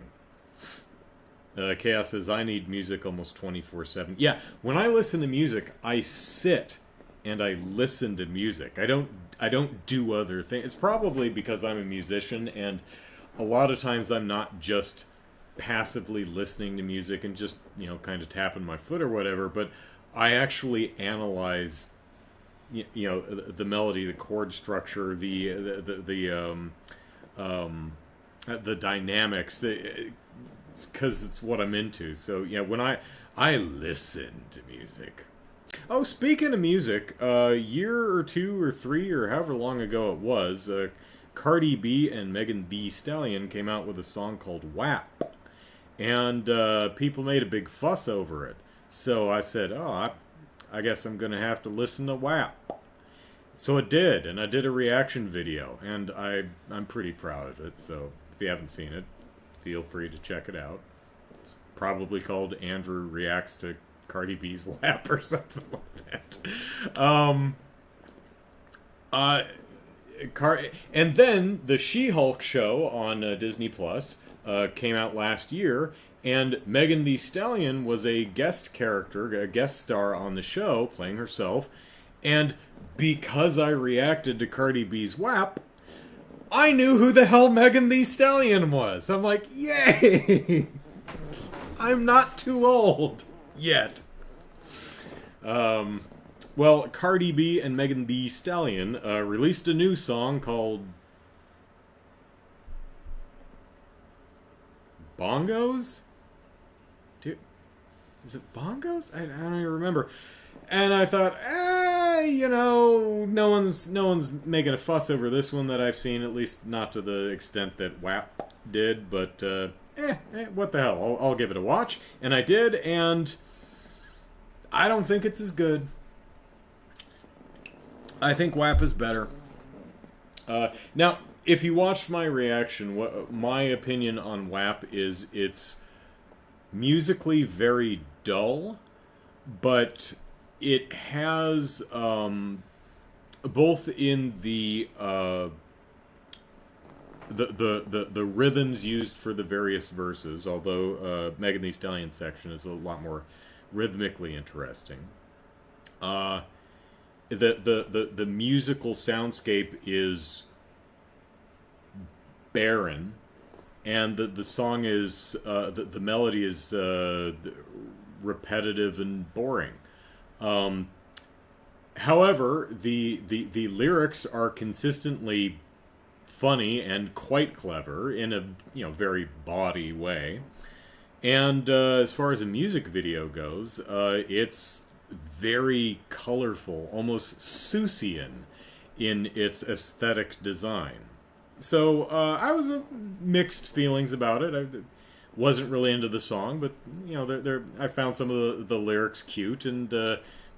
Chaos says I need music almost 24/7. Yeah, when I listen to music, I sit and I listen to music. I don't do other things. It's probably because I'm a musician, and a lot of times I'm not just passively listening to music and just, kind of tapping my foot or whatever, but I actually analyze, the melody, the chord structure, the dynamics, because it's what I'm into. So yeah, when I listen to music. Oh, speaking of music, a year or two or three or however long ago it was, Cardi B and Megan Thee Stallion came out with a song called WAP. And people made a big fuss over it. So I said, I guess I'm going to have to listen to WAP. So it did, and I did a reaction video, and I'm pretty proud of it. So if you haven't seen it, feel free to check it out. It's probably called Andrew Reacts to Cardi B's WAP or something like that. And then the She-Hulk show on Disney Plus came out last year, and Megan Thee Stallion was a guest character, a guest star on the show, playing herself. And because I reacted to Cardi B's WAP, I knew who the hell Megan Thee Stallion was. I'm like, yay! I'm not too old yet. Well, Cardi B and Megan Thee Stallion released a new song called Bongos? Dude, is it Bongos? I don't even remember. And I thought, no one's making a fuss over this one that I've seen, at least not to the extent that WAP did, but what the hell? I'll give it a watch. And I did, and I don't think it's as good. I think WAP is better. Now, if you watched my reaction, my opinion on WAP is it's musically very dull, but it has both in the rhythms used for the various verses, although Megan Thee Stallion's section is a lot more rhythmically interesting. The musical soundscape is barren, and the song is the melody is repetitive and boring. However, the lyrics are consistently funny and quite clever in a very bawdy way. And as far as a music video goes, it's very colorful, almost Seussian in its aesthetic design. So I was mixed feelings about it. I wasn't really into the song, but I found some of the lyrics cute, and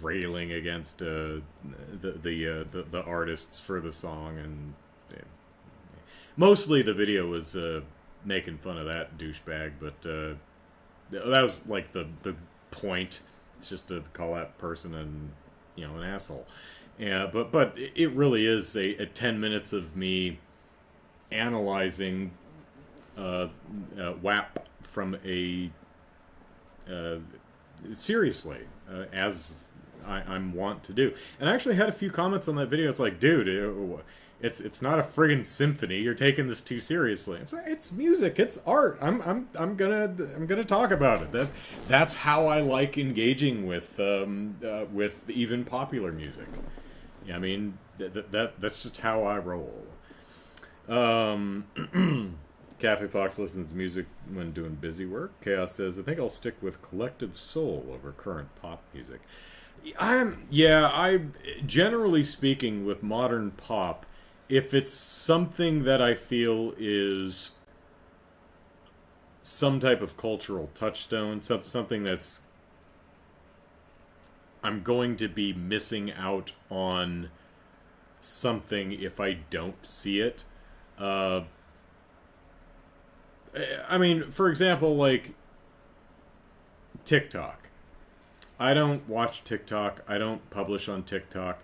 railing against the artists for the song, and mostly the video was making fun of that douchebag, but that was like the point. It's just to call that person an asshole. Yeah, but it really is a 10 minutes of me analyzing WAP from a seriously, as I'm wont to do. And I actually had a few comments on that video. It's like, dude, it's not a friggin' symphony. You're taking this too seriously. It's music. It's art. I'm gonna talk about it. That's how I like engaging with even popular music. Yeah, I mean that's just how I roll. Cafe Fox listens to music when doing busy work. Chaos says, I think I'll stick with collective soul over current pop music. I generally speaking, with modern pop, if it's something that I feel is some type of cultural touchstone, something that's I'm going to be missing out on something if I don't see it. I mean, for example, like TikTok. I don't watch TikTok. I don't publish on TikTok.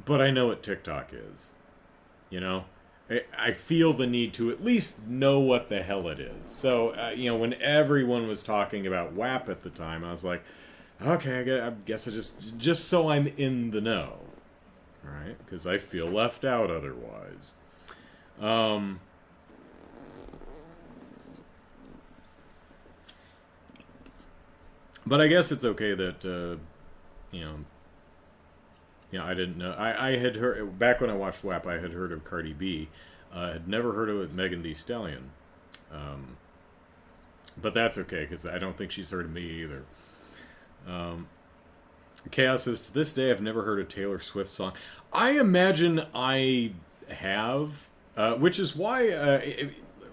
But I know what TikTok is. You know? I feel the need to at least know what the hell it is. So, when everyone was talking about WAP at the time, I was like, okay, I guess I just so I'm in the know. Right? Because I feel left out otherwise. But I guess it's okay that, I didn't know. I had heard, back when I watched WAP, I had heard of Cardi B. Had never heard of Megan Thee Stallion. But that's okay, because I don't think she's heard of me either. Chaos says, to this day, I've never heard a Taylor Swift song. I imagine I have, which is why,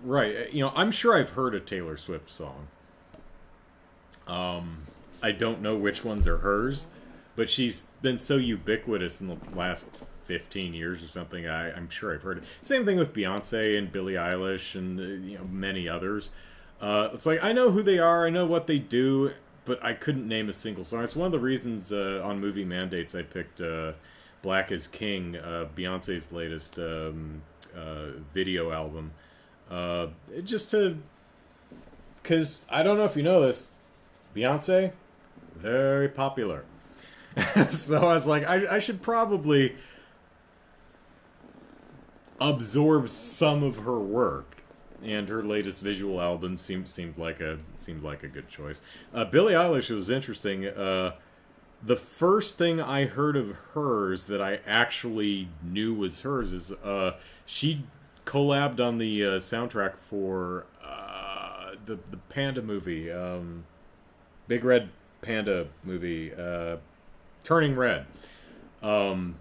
I'm sure I've heard a Taylor Swift song. I don't know which ones are hers, but she's been so ubiquitous in the last 15 years or something. I'm sure I've heard it. Same thing with Beyonce and Billie Eilish and many others. It's like I know who they are, I know what they do, but I couldn't name a single song. It's one of the reasons on Movie Mandates I picked Black is King, Beyonce's latest video album, because I don't know if you know this, Beyonce, very popular. So I was like, I should probably absorb some of her work, and her latest visual album seemed like a good choice. Billie Eilish was interesting. The first thing I heard of hers that I actually knew was hers is she collabed on the soundtrack for the Panda movie, Big Red Panda movie, Turning Red. The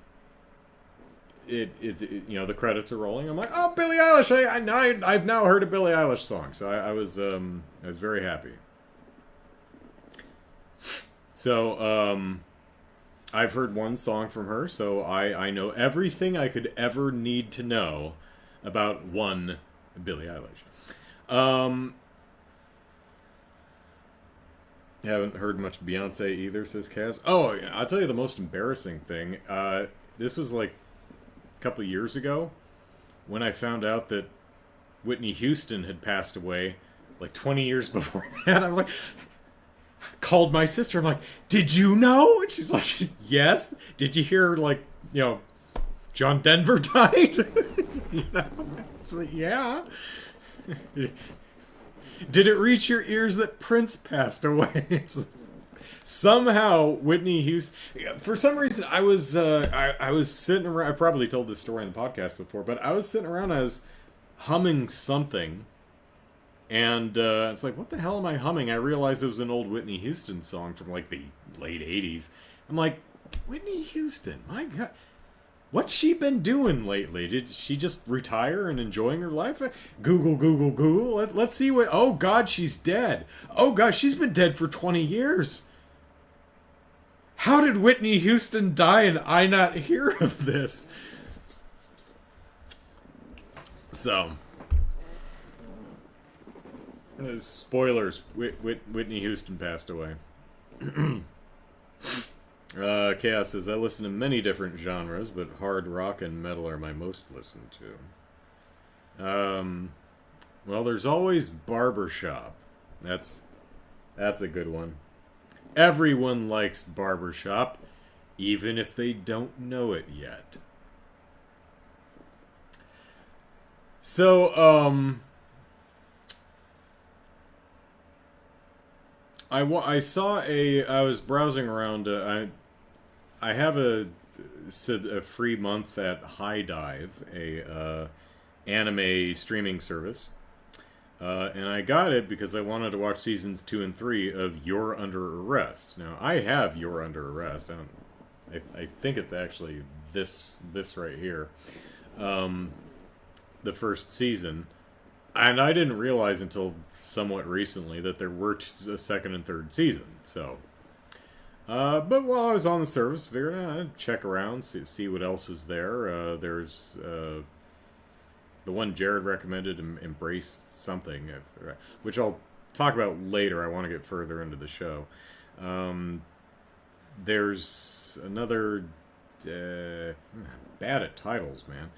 credits are rolling. I'm like, oh, Billie Eilish! I've now heard a Billie Eilish song, so I was very happy. So I've heard one song from her, so I know everything I could ever need to know about one Billie Eilish. Haven't heard much Beyonce either, says Kaz. Oh, yeah, I'll tell you the most embarrassing thing. This was like a couple of years ago when I found out that Whitney Houston had passed away like 20 years before that. I'm like, called my sister. I'm like, did you know? And she's like, yes. Did you hear, like, John Denver died? It's like, yeah. Did it reach your ears that Prince passed away? Somehow Whitney Houston. For some reason, I was sitting around. I probably told this story in the podcast before, but I was sitting around. I was humming something, and it's like, what the hell am I humming? I realized it was an old Whitney Houston song from like the late '80s. I'm like, Whitney Houston, my God. What's she been doing lately? Did she just retire and enjoying her life? Google. Let's see what... Oh, God, she's dead. Oh, God, she's been dead for 20 years. How did Whitney Houston die and I not hear of this? So, spoilers, Whitney Houston passed away. Chaos says, I listen to many different genres, but hard rock and metal are my most listened to. Well, there's always Barbershop. That's a good one. Everyone likes Barbershop, even if they don't know it yet. So, I was browsing around. I have a free month at High Dive, a anime streaming service, and I got it because I wanted to watch seasons 2 and 3 of You're Under Arrest. Now I have You're Under Arrest. I think it's actually this right here, the first season. And I didn't realize until somewhat recently that there were a second and third season. So, but while I was on the service, figured I'd check around, see what else is there. There's the one Jared recommended, Embrace Something, which I'll talk about later. I want to get further into the show. There's another bad at titles, man.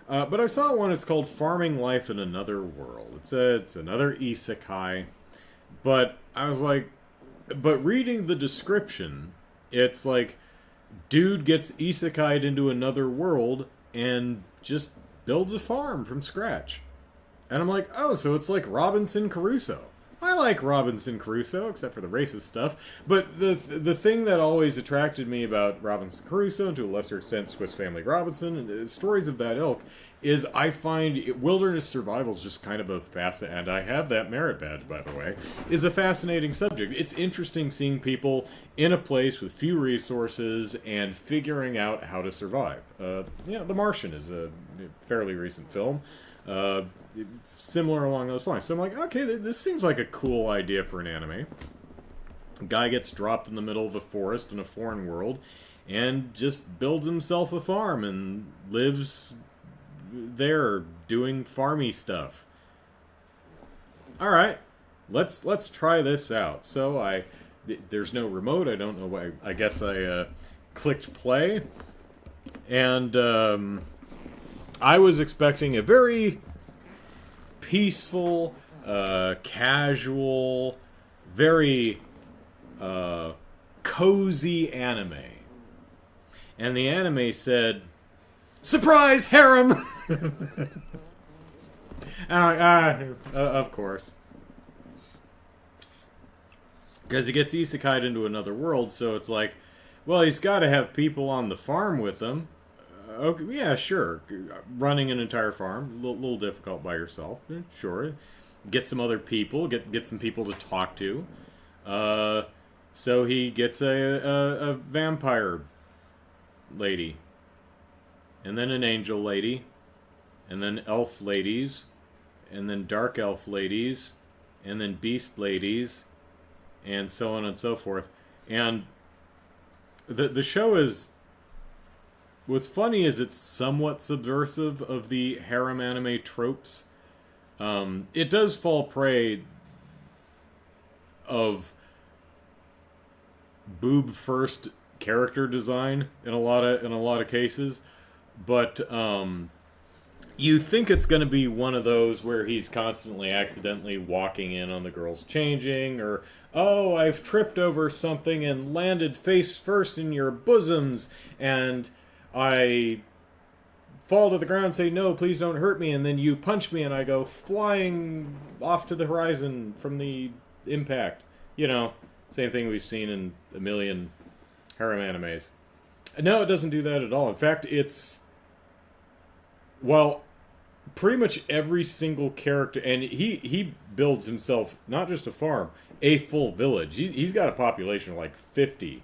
But I saw one. It's called Farming Life in Another World. It's another isekai, but I was like, but reading the description, it's like, dude gets isekai'd into another world and just builds a farm from scratch, and I'm like, oh, so it's like Robinson Crusoe. I like Robinson Crusoe, except for the racist stuff. But the thing that always attracted me about Robinson Crusoe, and to a lesser extent Swiss Family Robinson, and stories of that ilk, is I find wilderness survival is just kind of a fascinating, and I have that merit badge, by the way, is a fascinating subject. It's interesting seeing people in a place with few resources and figuring out how to survive. The Martian is a fairly recent film. It's similar along those lines. So I'm like, okay, this seems like a cool idea for an anime. A guy gets dropped in the middle of a forest in a foreign world and just builds himself a farm and lives there doing farmy stuff. Alright, let's try this out. So there's no remote, I don't know why. I guess I clicked play, and I was expecting a very peaceful, casual, very cozy anime. And the anime said, "Surprise harem!" And I'm like, of course. Because he gets isekai'd into another world, so it's like, well, he's got to have people on the farm with him. Okay, yeah, sure. Running an entire farm, a little difficult by yourself. Sure. Get some other people, get some people to talk to. So he gets a vampire lady. And then an angel lady. And then elf ladies. And then dark elf ladies. And then beast ladies. And so on and so forth. And the show is... What's funny is it's somewhat subversive of the harem anime tropes. It does fall prey of boob first character design in a lot of cases, but you think it's going to be one of those where he's constantly accidentally walking in on the girls changing, or, oh, I've tripped over something and landed face first in your bosoms, and I fall to the ground, say, no, please don't hurt me, and then you punch me and I go flying off to the horizon from the impact. You know, same thing we've seen in a million harem animes. No, it doesn't do that at all. In fact, it's... Well, pretty much every single character... And he builds himself, not just a farm, a full village. He's got a population of like 50.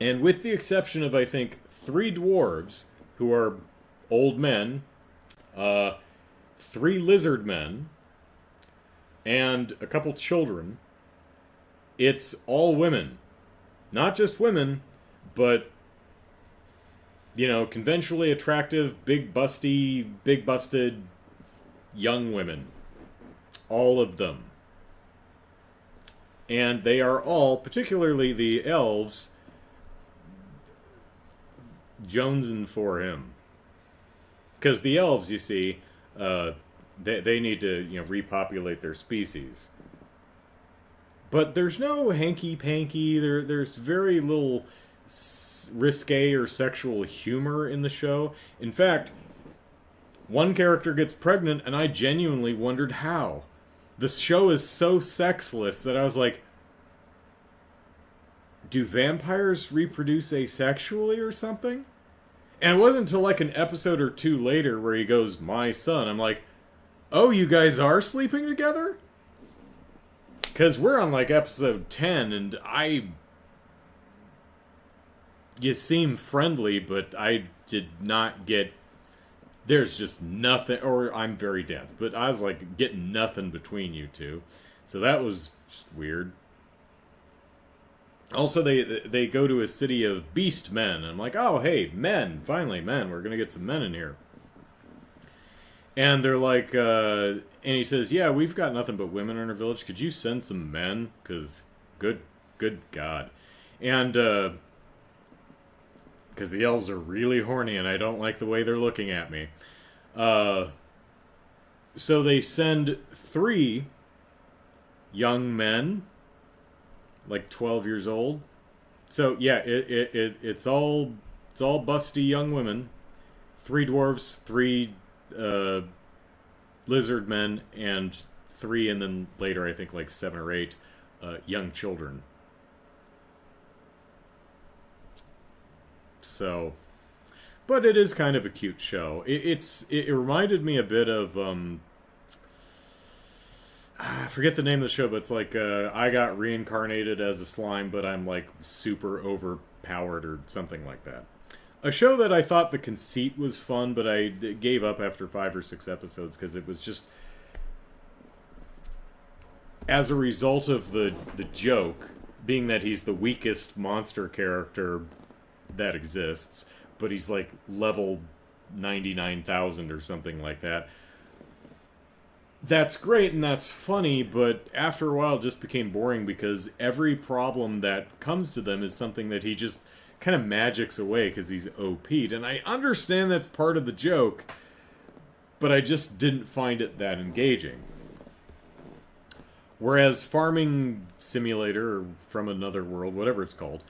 And with the exception of, I think, 3 dwarves, who are old men, 3 lizard men, and a couple children, it's all women. Not just women, but, conventionally attractive, big busty, big busted young women. All of them. And they are all, particularly the elves, jonesing for him. Because the elves, you see, they need to repopulate their species. But there's no hanky-panky. There's very little risque or sexual humor in the show. In fact, one character gets pregnant, and I genuinely wondered how. The show is so sexless that I was like, do vampires reproduce asexually or something? And it wasn't until like an episode or two later where he goes, my son. I'm like, oh, you guys are sleeping together? Because we're on like episode 10 and you seem friendly, but I did not get, there's just nothing, or I'm very dense, but I was like getting nothing between you two. So that was just weird. Also, they go to a city of beast men. And I'm like, oh, hey, men. Finally, men. We're going to get some men in here. And they're like, and he says, yeah, we've got nothing but women in our village. Could you send some men? Because, good God. And, because the elves are really horny and I don't like the way they're looking at me. So they send 3 young men, like 12 years old. So yeah, it's all busty young women, 3 dwarves, 3 lizard men, and 3, and then later I think like 7 or 8 young children. So, but it is kind of a cute show. It reminded me a bit of I forget the name of the show, but it's like I got reincarnated as a slime, but I'm like super overpowered or something like that. A show that I thought the conceit was fun, but I gave up after 5 or 6 episodes because it was just, as a result of the joke being that he's the weakest monster character that exists, but he's like level 99,000 or something like that. That's great and that's funny, but after a while it just became boring because every problem that comes to them is something that he just kind of magics away because he's OP'd. And I understand that's part of the joke, but I just didn't find it that engaging. Whereas Farming Simulator, or From Another World, whatever it's called,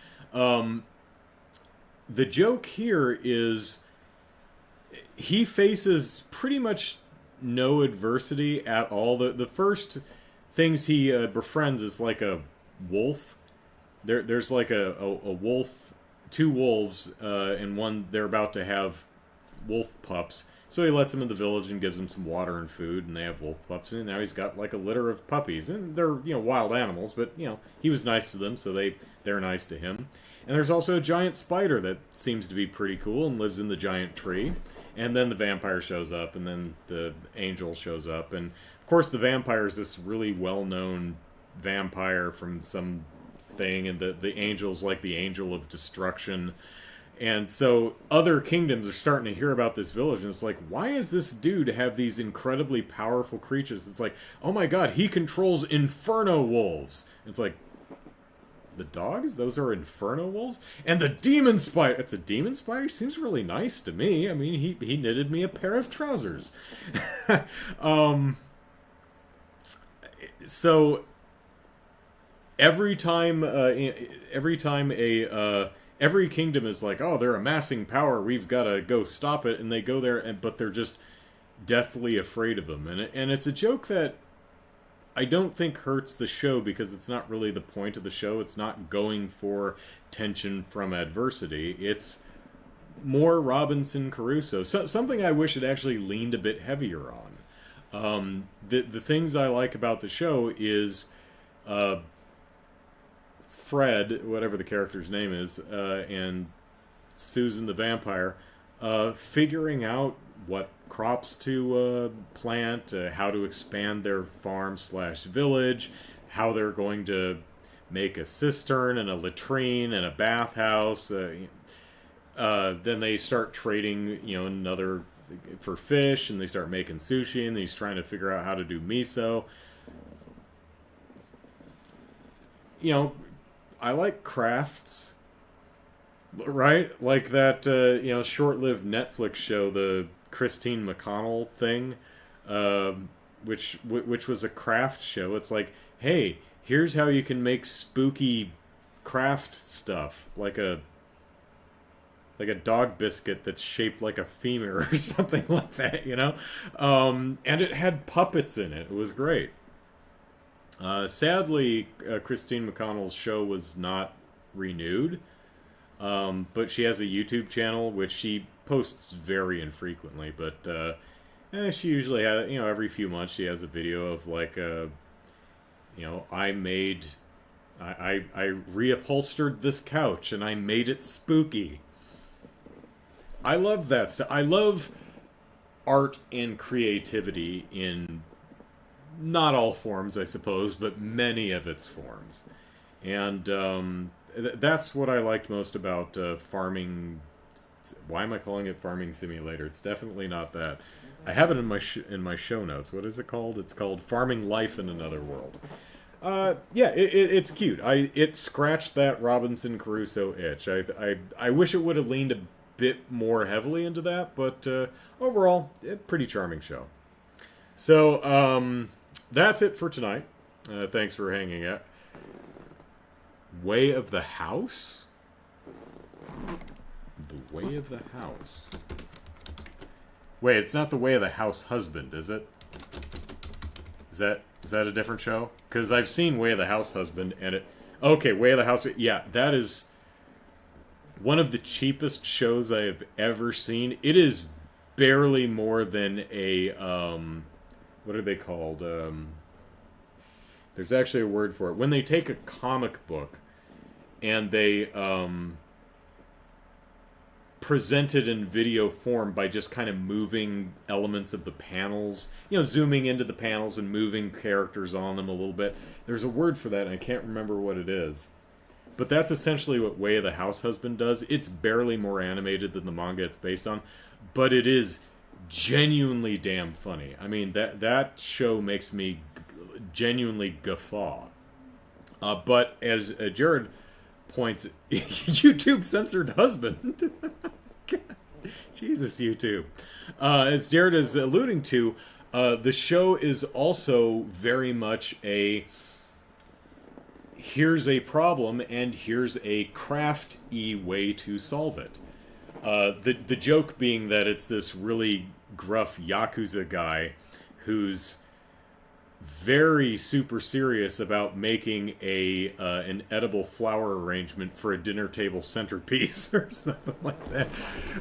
the joke here is he faces pretty much no adversity at all. The first things he befriends is like a wolf. There's like a wolf, 2 wolves, and one, they're about to have wolf pups. So he lets them in the village and gives them some water and food, and they have wolf pups. And now he's got like a litter of puppies, and they're wild animals, but he was nice to them, so they're nice to him. And there's also a giant spider that seems to be pretty cool and lives in the giant tree. And then the vampire shows up, and then the angel shows up. And, of course, the vampire is this really well-known vampire from some thing, and the angel's like the angel of destruction. And so other kingdoms are starting to hear about this village, and it's like, why is this dude have these incredibly powerful creatures? It's like, oh my god, he controls inferno wolves. It's like, the dogs? Those are inferno wolves? And the demon spider! It's a demon spider? He seems really nice to me. I mean, he knitted me a pair of trousers. So every time every kingdom is like, oh, they're amassing power, we've got to go stop it, and they go there, but they're just deathly afraid of them. And it's a joke that I don't think hurts the show because it's not really the point of the show. It's not going for tension from adversity. It's more Robinson Crusoe. Something I wish it actually leaned a bit heavier on. The things I like about the show is Fred, whatever the character's name is, and Susan the vampire, figuring out what crops to plant, how to expand their farm/village, how they're going to make a cistern and a latrine and a bathhouse. Then they start trading, another for fish, and they start making sushi, and he's trying to figure out how to do miso. I like crafts, right? Like that, short-lived Netflix show, the Christine McConnell thing, which was a craft show. It's like, hey, here's how you can make spooky craft stuff, like a dog biscuit that's shaped like a femur or something like that, and it had puppets in it. It was great. Sadly, Christine McConnell's show was not renewed, but she has a YouTube channel which she posts very infrequently. But she usually has, every few months she has a video of like, I reupholstered this couch and I made it spooky. I love that stuff. I love art and creativity in not all forms, I suppose, but many of its forms. And that's what I liked most about farming. Why am I calling it Farming Simulator? It's definitely not that. I have it in my show notes. What is it called? It's called Farming Life in Another World. It's cute. It scratched that Robinson Crusoe itch. I wish it would have leaned a bit more heavily into that, but overall, pretty charming show. So, that's it for tonight. Thanks for hanging out. Way of the House? The Way of the House. Wait, it's not The Way of the House Husband, is it? Is that a different show? Because I've seen Way of the House Husband, and it... Okay, Way of the House... Yeah, that is one of the cheapest shows I have ever seen. It is barely more than a... what are they called? There's actually a word for it. When they take a comic book and they present it in video form by just kind of moving elements of the panels, zooming into the panels and moving characters on them a little bit. There's a word for that, and I can't remember what it is. But that's essentially what Way of the House Husband does. It's barely more animated than the manga it's based on, but it is genuinely damn funny. I mean, that show makes me genuinely guffaw. But as Jared points, YouTube censored husband. Jesus, YouTube. As Jared is alluding to, the show is also very much a here's a problem and here's a crafty way to solve it. The joke being that it's this really gruff Yakuza guy who's very super serious about making an edible flower arrangement for a dinner table centerpiece or something like that,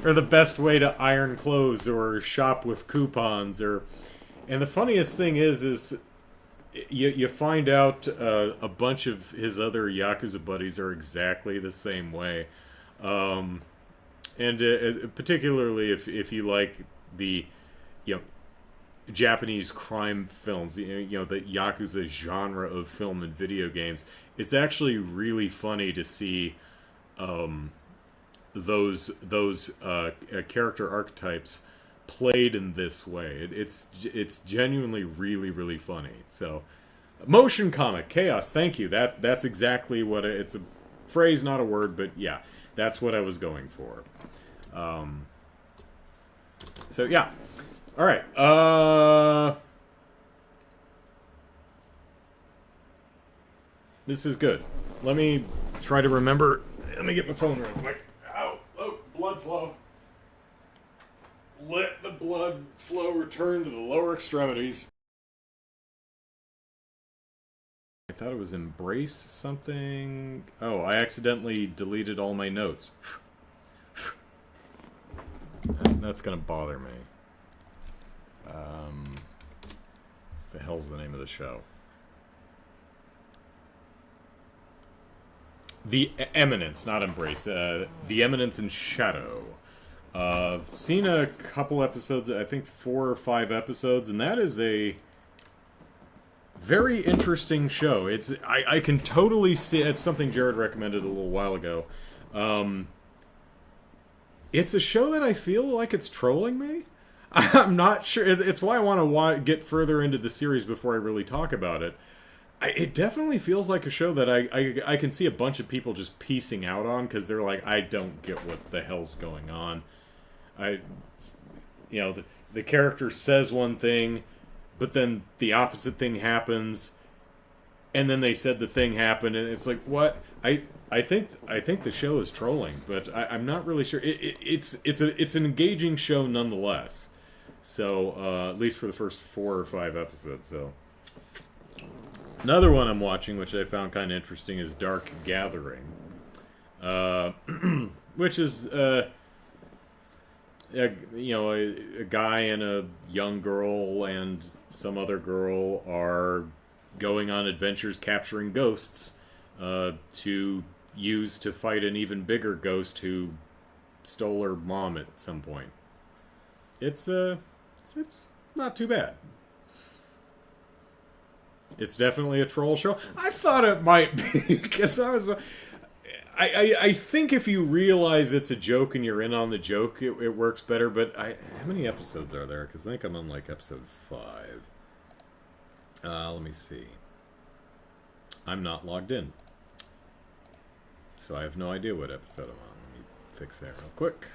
or the best way to iron clothes or shop with coupons. And the funniest thing is you find out a bunch of his other Yakuza buddies are exactly the same way. And particularly if you like the Japanese crime films, the Yakuza genre of film and video games, it's actually really funny to see those character archetypes played in this way. It's genuinely really, really funny. So, motion comic chaos. Thank you. That's exactly what it's a phrase, not a word, but yeah, that's what I was going for. So yeah. All right. This is good. Let me try to remember. Let me get my phone real quick. Ow! Oh, blood flow. Let the blood flow return to the lower extremities. I thought it was embrace something. Oh, I accidentally deleted all my notes. That's gonna bother me. The hell's the name of the show? The Eminence, not Embrace. The Eminence in Shadow. I've seen a couple episodes, I think 4 or 5 episodes, and that is a Very interesting show. I can totally see it's something Jared recommended a little while ago. It's a show that I feel like it's trolling me. I'm not sure. It's why I want to get further into the series before I really talk about it. It definitely feels like a show that I can see a bunch of people just piecing out on because they're like, I don't get what the hell's going on. The character says one thing, but then the opposite thing happens, and then they said the thing happened, and it's like, what? I think the show is trolling, but I'm not really sure. It's an engaging show nonetheless. So at least for the first 4 or 5 episodes. So another one I'm watching, which I found kind of interesting, is Dark Gathering, which is a guy and a young girl and some other girl are going on adventures capturing ghosts to use to fight an even bigger ghost who stole her mom at some point. It's not too bad. It's definitely a troll show. I thought it might be because I think if you realize it's a joke and you're in on the joke, it works better. But how many episodes are there? Because I think I'm on like episode 5. Let me see. I'm not logged in, so I have no idea what episode I'm on. Let me fix that real quick.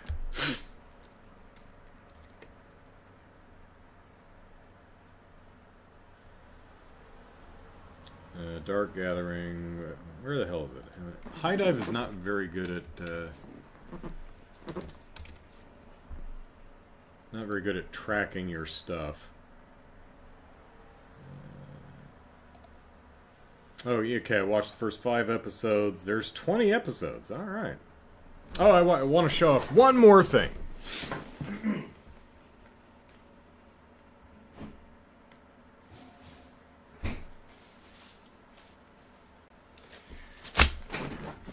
Dark Gathering. Where the hell is it? High Dive is not very good at tracking your stuff. Oh, yeah, okay. I watched the first 5 episodes. There's 20 episodes. All right. Oh, I want to show off one more thing.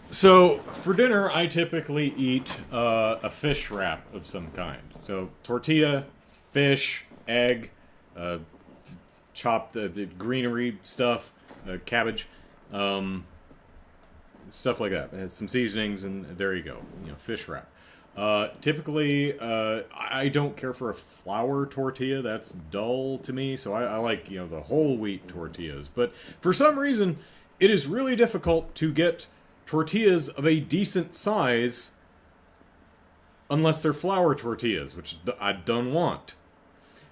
So, for dinner, I typically eat a fish wrap of some kind. So, tortilla, fish, egg, chopped the greenery stuff, cabbage, stuff like that. It has some seasonings, and there you go. Fish wrap. Typically, I don't care for a flour tortilla. That's dull to me. So I like, the whole wheat tortillas. But for some reason, it is really difficult to get tortillas of a decent size unless they're flour tortillas, which I don't want.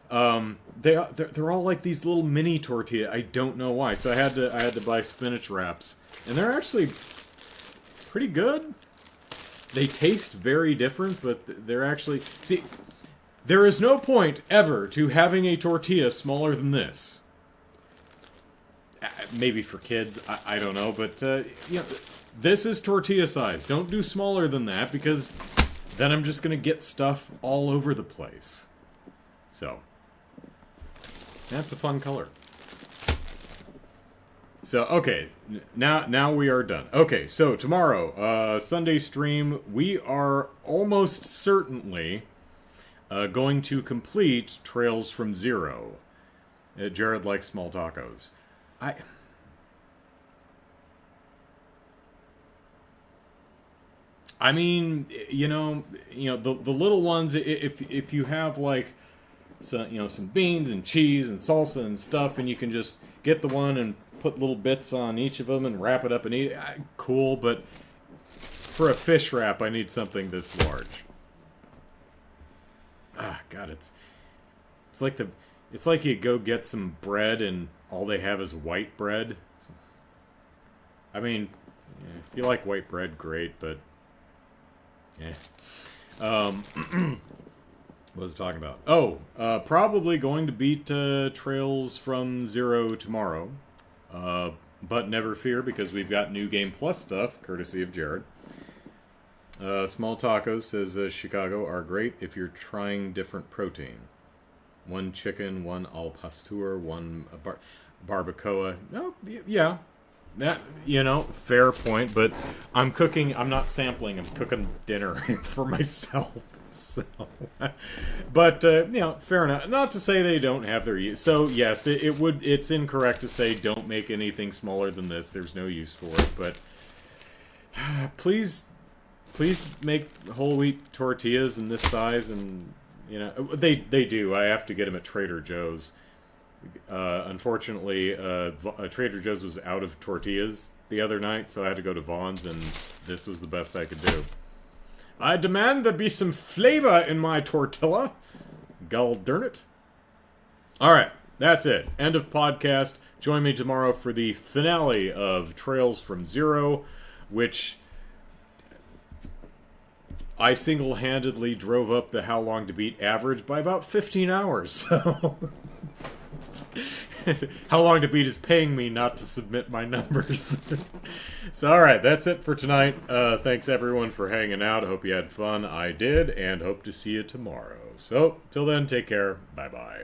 They're all like these little mini tortilla. I don't know why. So I had to buy spinach wraps, and they're actually pretty good. They taste very different, but they're actually... See, there is no point ever to having a tortilla smaller than this. Maybe for kids, I don't know, but this is tortilla size. Don't do smaller than that, because then I'm just going to get stuff all over the place. So, that's a fun color. So, okay, now we are done. Okay, so tomorrow, Sunday stream, we are almost certainly going to complete Trails from Zero. Jared likes small tacos. I mean, the little ones. If you have like, some beans and cheese and salsa and stuff, and you can just get the one and put little bits on each of them and wrap it up and eat it. Cool, but for a fish wrap, I need something this large. God, it's like you go get some bread and all they have is white bread. I mean, if you like white bread, great, but. What was I talking about? Oh, probably going to beat Trails from Zero tomorrow. But never fear, because we've got New Game Plus stuff, courtesy of Jared. Small Tacos says Chicago are great if you're trying different protein. One chicken, one al pastor, one barbacoa. No, yeah. That, fair point, but I'm cooking, I'm not sampling, I'm cooking dinner for myself. So, but fair enough. Not to say they don't have their use. So yes, it's incorrect to say don't make anything smaller than this. There's no use for it. But please make whole wheat tortillas in this size, and they do. I have to get them at Trader Joe's. Unfortunately, Trader Joe's was out of tortillas the other night, so I had to go to Vaughn's, and this was the best I could do. I demand there be some flavor in my tortilla. Gul darn it. Alright, that's it. End of podcast. Join me tomorrow for the finale of Trails from Zero, which I single-handedly drove up the How Long to Beat average by about 15 hours, so... How Long to Beat is paying me not to submit my numbers. So, alright, that's it for tonight. Thanks everyone for hanging out. I hope you had fun. I did, and hope to see you tomorrow. So, till then, take care. Bye-bye.